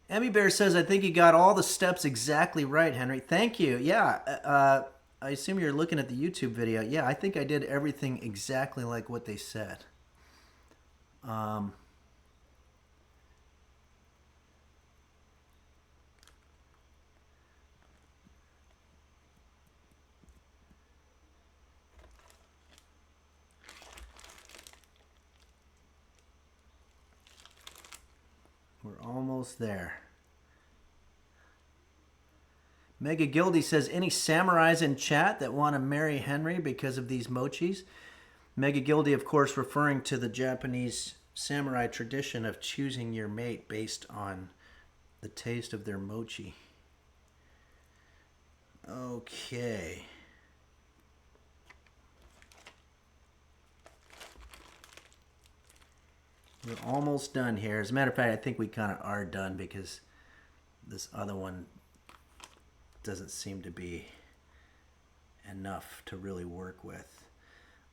Emmy Bear says, I think you got all the steps exactly right, Henry. Thank you. Yeah, I assume you're looking at the YouTube video. Yeah, I think I did everything exactly like what they said. We're almost there. Mega Gildy says, any samurais in chat that want to marry Henry because of these mochis? Mega Gildy, of course, referring to the Japanese samurai tradition of choosing your mate based on the taste of their mochi. Okay. We're almost done here. As a matter of fact, I think we kind of are done because this other one doesn't seem to be enough to really work with.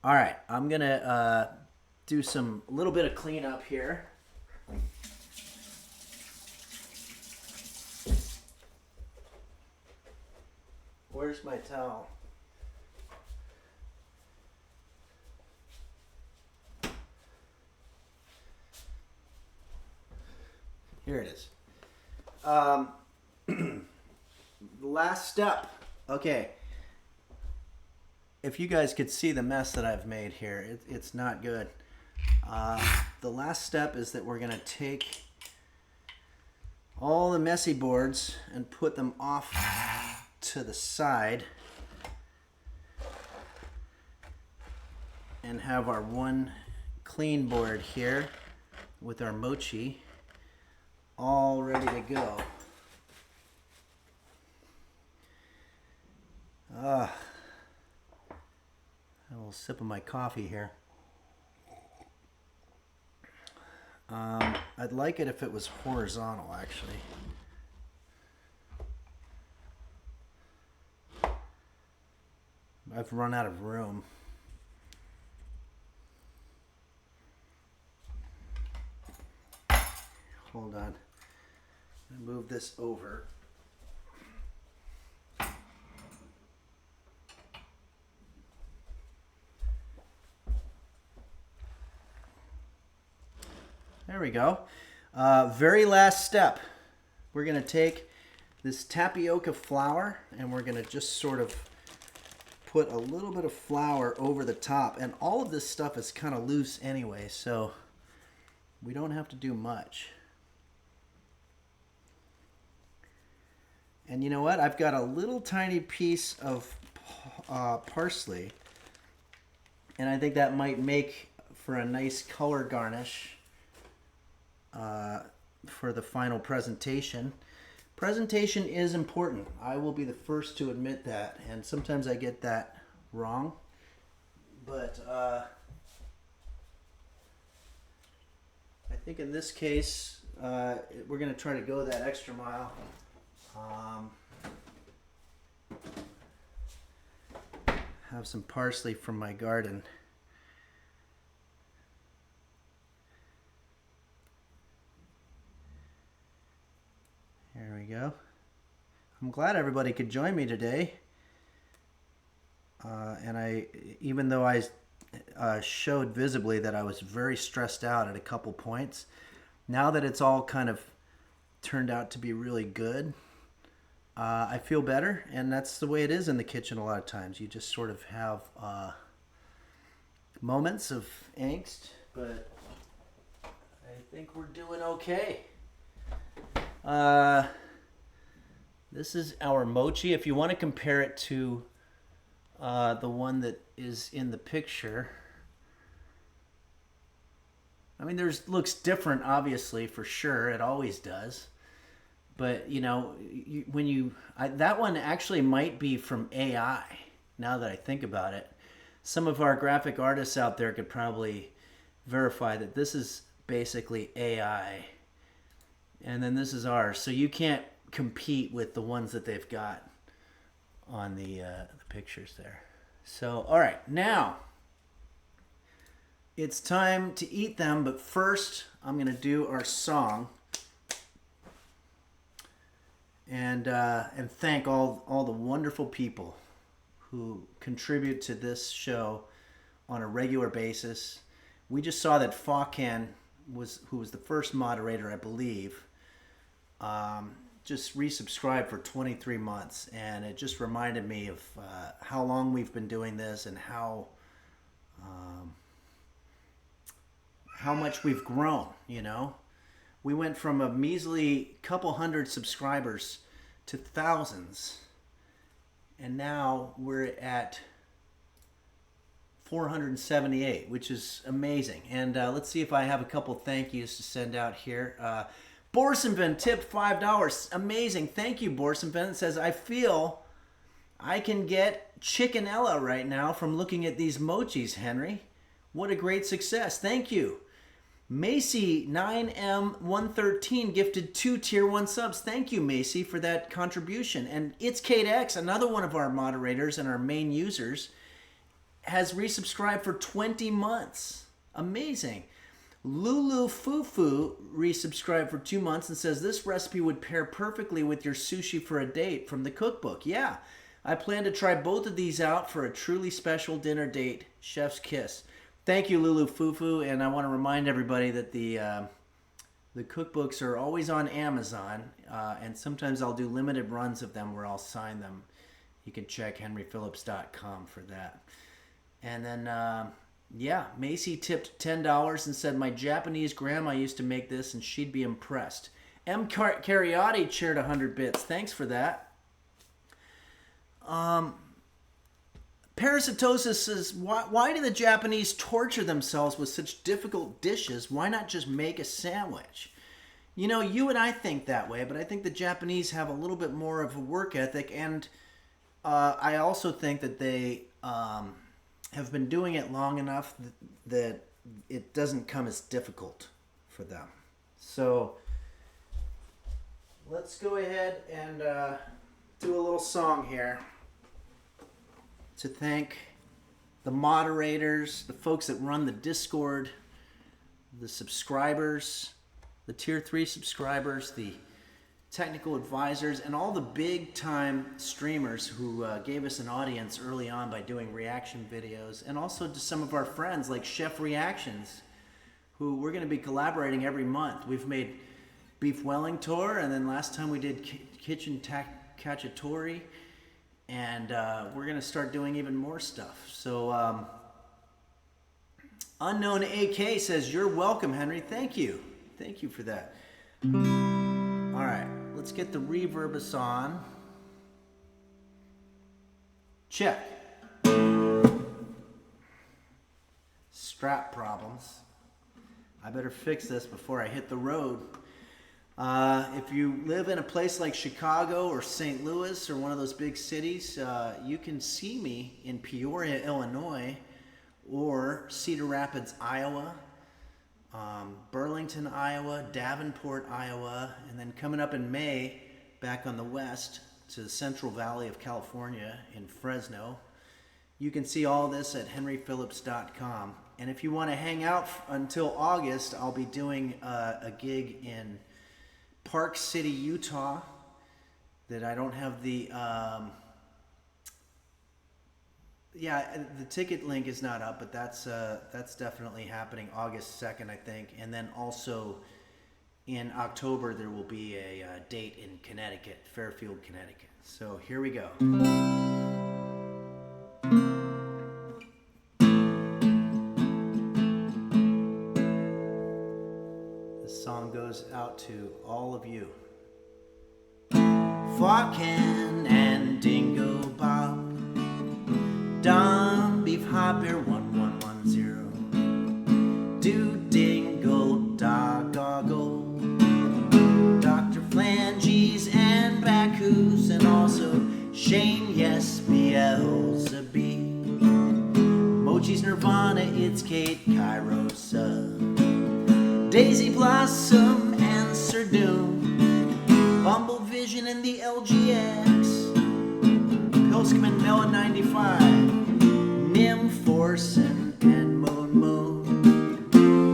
All right, I'm gonna do a little bit of cleanup here. Where's my towel? Here it is. The last step. Okay. If you guys could see the mess that I've made here, it's not good. The last step is that we're going to take all the messy boards and put them off to the side and have our one clean board here with our mochi all ready to go. A little sip of my coffee here. I'd like it if it was horizontal, actually. I've run out of room. Hold on. I'm gonna move this over. There we go. Very last step. We're going to take this tapioca flour and we're going to just sort of put a little bit of flour over the top. And all of this stuff is kind of loose anyway, so we don't have to do much. And you know what? I've got a little tiny piece of parsley. And I think that might make for a nice color garnish for the final presentation. Presentation is important. I will be the first to admit that, and sometimes I get that wrong. But I think in this case, we're going to try to go that extra mile. Have some parsley from my garden. There we go. I'm glad everybody could join me today. And even though I showed visibly that I was very stressed out at a couple points, now that it's all kind of turned out to be really good, I feel better. And that's the way it is in the kitchen a lot of times. You just sort of have moments of angst, but I think we're doing okay. This is our mochi. If you want to compare it to the one that is in the picture, I mean, looks different, obviously, for sure. It always does. But you know, that one actually might be from AI. Now that I think about it, some of our graphic artists out there could probably verify that this is basically AI. And then this is ours. So you can't compete with the ones that they've got on the pictures there. So, all right, now it's time to eat them. But first, I'm going to do our song and thank all the wonderful people who contribute to this show on a regular basis. We just saw that Fawcan who was the first moderator, I believe, just resubscribed for 23 months, and it just reminded me of how long we've been doing this and how much we've grown. You know, we went from a measly couple hundred subscribers to thousands, and now we're at 478, which is amazing. And let's see if I have a couple thank yous to send out here. Borsenven tipped $5. Amazing. Thank you, Borsenven. It says, I feel I can get chickenella right now from looking at these mochis, Henry. What a great success. Thank you. Macy 9M113 gifted 2 tier 1 subs. Thank you, Macy, for that contribution. And It's Kate X, another one of our moderators and our main users, has resubscribed for 20 months. Amazing. Lulu Fufu resubscribed for 2 months and says, this recipe would pair perfectly with your sushi for a date from the cookbook. Yeah, I plan to try both of these out for a truly special dinner date. Chef's kiss. Thank you, Lulu Fufu, and I want to remind everybody that the cookbooks are always on Amazon, and sometimes I'll do limited runs of them where I'll sign them. You can check henryphillips.com for that. And then, yeah, Macy tipped $10 and said, my Japanese grandma used to make this, and she'd be impressed. M. Cariotti cheered 100 bits. Thanks for that. Parasitosis says, why do the Japanese torture themselves with such difficult dishes? Why not just make a sandwich? You know, you and I think that way, but I think the Japanese have a little bit more of a work ethic, and I also think that they have been doing it long enough that it doesn't come as difficult for them. So let's go ahead and do a little song here to thank the moderators, the folks that run the Discord, the subscribers, the Tier 3 subscribers, the technical advisors, and all the big-time streamers who gave us an audience early on by doing reaction videos, and also to some of our friends like Chef Reactions, who we're going to be collaborating every month. We've made Beef Wellington, and then last time we did Kitchen Cacciatore, and we're going to start doing even more stuff. So Unknown AK says, you're welcome, Henry. Thank you. Thank you for that. All right, let's get the reverb on. Check. Strap problems. I better fix this before I hit the road. If you live in a place like Chicago or St. Louis or one of those big cities, you can see me in Peoria, Illinois, or Cedar Rapids, Iowa, Burlington, Iowa, Davenport, Iowa, and then coming up in May, back on the west to the Central Valley of California in Fresno. You can see all this at henryphillips.com. And if you want to hang out until August, I'll be doing a gig in Park City, Utah, that I don't have the, the ticket link is not up, but that's definitely happening August 2nd, I think. And then also in October, there will be a date in Connecticut, Fairfield, Connecticut. So here we go. Song goes out to all of you. Falcon and Dingo Bob, Don Beef Hot Bear 1110, Do Dingle Dog Goggle, Dr. Flanges and Bacchus, and also Shane, yes, Beelzebub, Mochi's Nirvana, It's Kate, Kairosa, Daisy Blossom and Sir Doom, Bumble Vision and the LGX, Pilskman Mela 95, Nim Forsen and Moon Moon,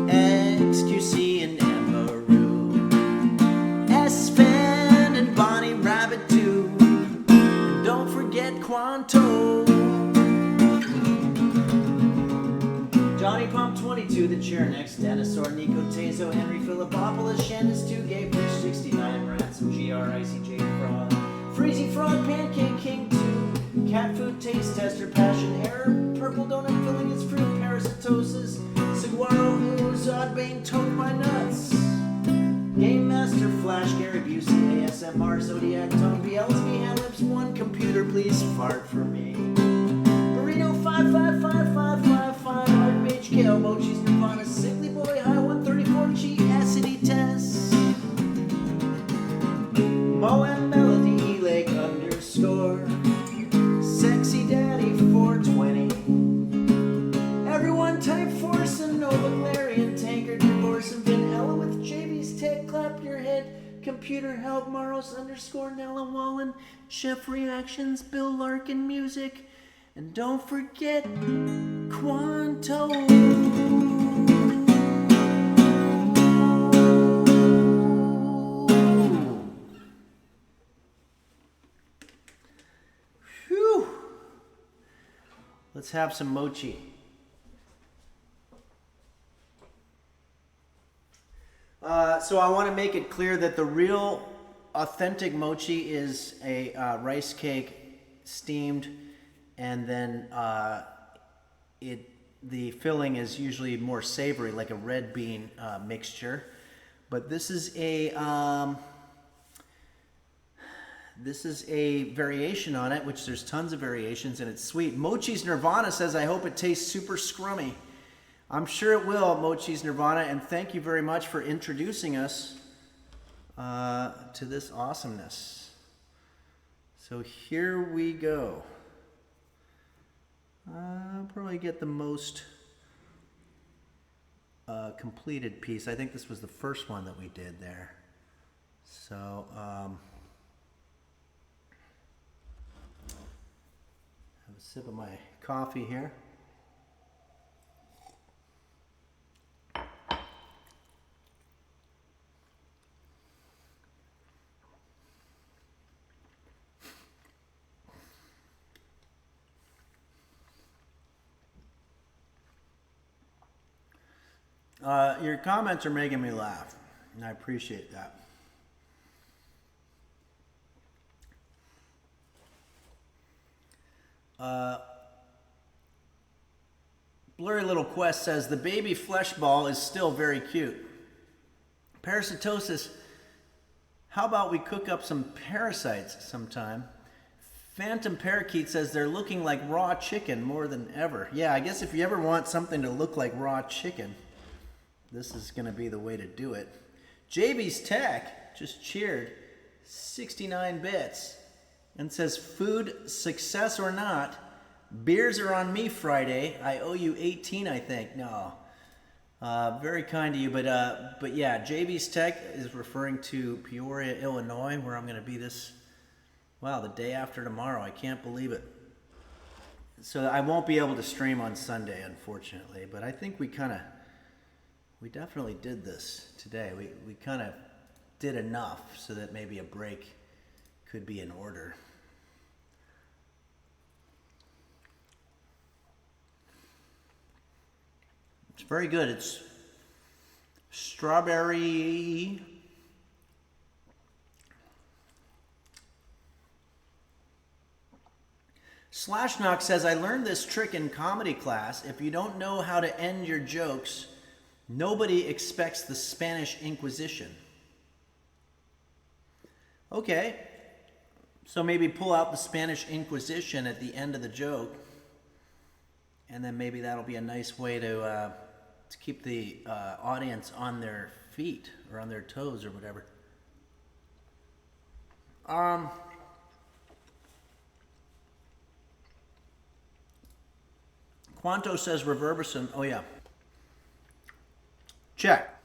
XQC and Emeroo, S-Fan and Bonnie Rabbit 2, and don't forget Quanto. Johnny Pump 22, the chair next, Dinosaur, Nico Tezo, Henry Philippopoulos, Shandis 2, Gay Fish 69, Ransom, GR, ICJ Frog, Freezy Frog, Pancake King 2, Cat Food Taste Tester, Passion Error, Purple Donut Filling Its Fruit, Parasitosis, Saguaro Ooze, Oddbane, Toad My Nuts, Game Master, Flash, Gary Busey, ASMR, Zodiac, Tone, BLSB, Handlips 1, Computer, please fart for me. Burrito 555555, Archmage KO, Mochi's Nirvana, Sickly Boy, High 134, G, Acid Test, store. Sexy Daddy 420. Everyone type force and Nova Clarion Tanker Divorce and Vanilla with JV's Tech Clap Your Head. Computer Help Maros _ Nella Wallen. Chef Reactions Bill Larkin Music. And don't forget Quanto. Whew. Let's have some mochi. So I want to make it clear that the real authentic mochi is a rice cake steamed, and then the filling is usually more savory, like a red bean mixture. But this is a variation on it, which there's tons of variations, and it's sweet. Mochi's Nirvana says, I hope it tastes super scrummy. I'm sure it will, Mochi's Nirvana, and thank you very much for introducing us to this awesomeness. So here we go. I'll probably get the most completed piece. I think this was the first one that we did there. So have a sip of my coffee here. Your comments are making me laugh, and I appreciate that. Blurry Little Quest says, the baby flesh ball is still very cute. Parasitosis, how about we cook up some parasites sometime? Phantom Parakeet says, they're looking like raw chicken more than ever. Yeah, I guess if you ever want something to look like raw chicken, this is going to be the way to do it. JB's Tech just cheered 69 bits and says, food success or not, beers are on me Friday. I owe you 18, I think. No. Very kind of you, but yeah, JB's Tech is referring to Peoria, Illinois, where I'm going to be the day after tomorrow. I can't believe it. So I won't be able to stream on Sunday, unfortunately, but I think we definitely did this today. We kind of did enough so that maybe a break could be in order. It's very good. It's strawberry. Slashknock says, I learned this trick in comedy class. If you don't know how to end your jokes, nobody expects the Spanish Inquisition. Okay, so maybe pull out the Spanish Inquisition at the end of the joke, and then maybe that'll be a nice way to keep the audience on their feet or on their toes or whatever. Quanto says Reverbison. Oh yeah. Check.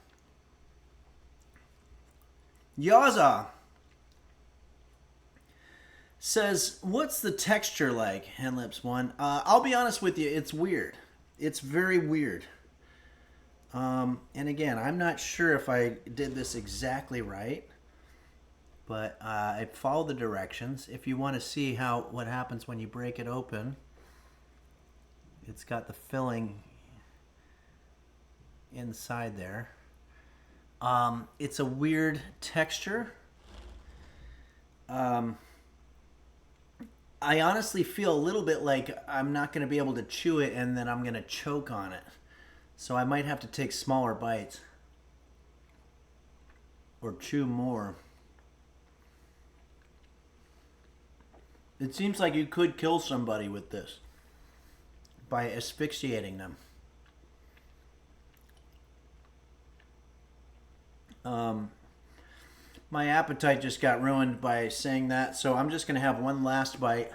Yaza says, what's the texture like, Handlips 1? I'll be honest with you, it's weird. It's very weird. And again, I'm not sure if I did this exactly right, but I followed the directions. If you want to see what happens when you break it open, it's got the filling inside there. It's a weird texture. I honestly feel a little bit like I'm not going to be able to chew it and then I'm going to choke on it. So I might have to take smaller bites or chew more. It seems like you could kill somebody with this by asphyxiating them. My appetite just got ruined by saying that, so I'm just going to have one last bite.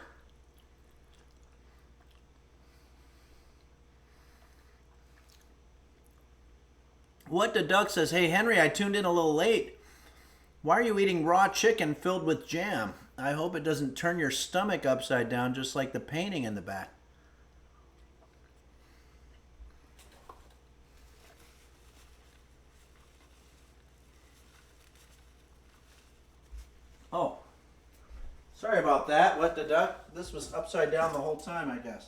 What the Duck says, hey Henry, I tuned in a little late. Why are you eating raw chicken filled with jam? I hope it doesn't turn your stomach upside down just like the painting in the back. Oh, sorry about that. What the Duck? This was upside down the whole time, I guess.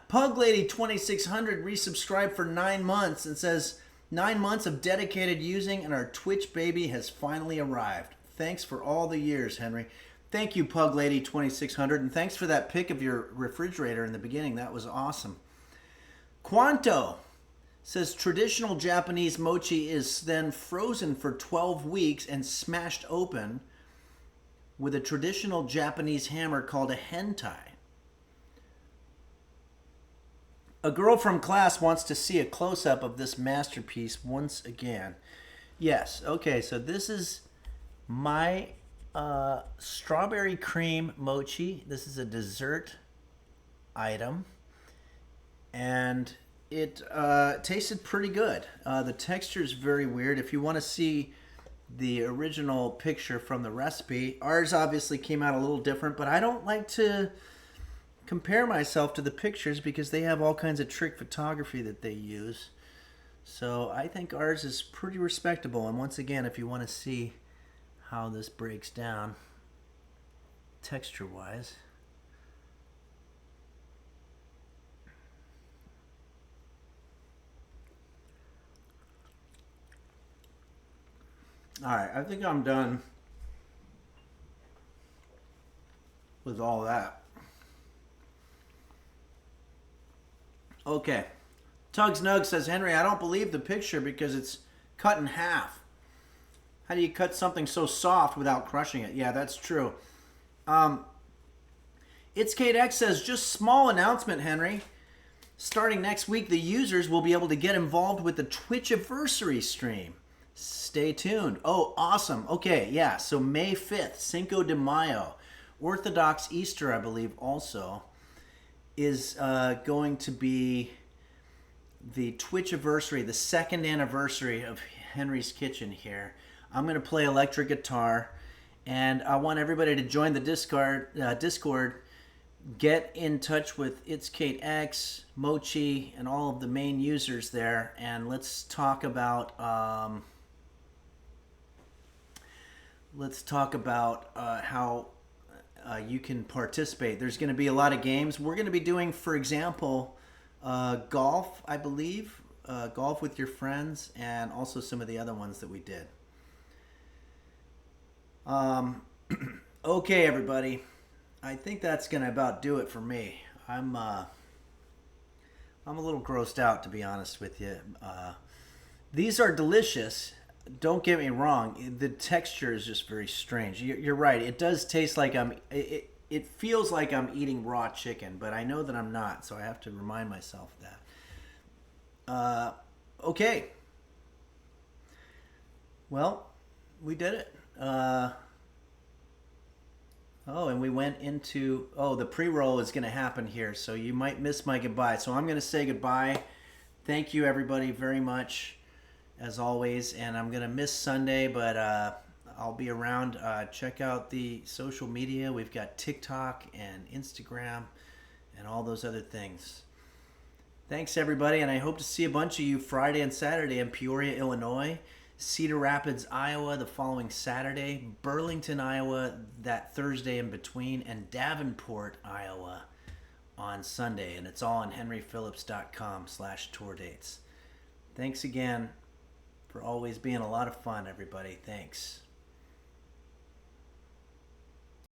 Pug Lady 2600 resubscribed for 9 months and says 9 months of dedicated using and our Twitch baby has finally arrived. Thanks for all the years, Henry. Thank you, Pug Lady 2600, and thanks for that pic of your refrigerator in the beginning. That was awesome. Quanto says traditional Japanese mochi is then frozen for 12 weeks and smashed open with a traditional Japanese hammer called a hentai. A girl from class wants to see a close-up of this masterpiece once again. Yes, okay, so this is my strawberry cream mochi. This is a dessert item. And it tasted pretty good. The texture is very weird. If you want to see the original picture from the recipe, ours obviously came out a little different, but I don't like to compare myself to the pictures because they have all kinds of trick photography that they use. So I think ours is pretty respectable. And once again, if you want to see how this breaks down texture-wise, all right, I think I'm done with all that. Okay. Tugs Nug says, Henry, I don't believe the picture because it's cut in half. How do you cut something so soft without crushing it? Yeah, that's true. It's Kate X says, just small announcement, Henry. Starting next week, the users will be able to get involved with the Twitchiversary stream. Stay tuned. Oh, awesome. Okay, yeah, so May 5th, Cinco de Mayo. Orthodox Easter, I believe, also is going to be the Twitchiversary, the second anniversary of Henry's Kitchen here. I'm going to play electric guitar, and I want everybody to join the Discord. Get in touch with It's Kate X, Mochi, and all of the main users there, and let's talk about how you can participate. There's going to be a lot of games. We're going to be doing, for example, golf, I believe, golf with your friends, and also some of the other ones that we did. Okay, everybody. I think that's going to about do it for me. I'm a little grossed out, to be honest with you. These are delicious. Don't get me wrong. The texture is just very strange. You're right. It does taste like it feels like I'm eating raw chicken, but I know that I'm not, so I have to remind myself of that. Okay. Well, we did it. And we went into... Oh, the pre-roll is going to happen here, so you might miss my goodbye. So I'm going to say goodbye. Thank you, everybody, very much, as always. And I'm going to miss Sunday, but I'll be around. Check out the social media. We've got TikTok and Instagram and all those other things. Thanks, everybody, and I hope to see a bunch of you Friday and Saturday in Peoria, Illinois, Cedar Rapids, Iowa the following Saturday, Burlington, Iowa that Thursday in between, and Davenport, Iowa on Sunday. And it's all on henryphillips.com/tour dates. Thanks again for always being a lot of fun, everybody. Thanks.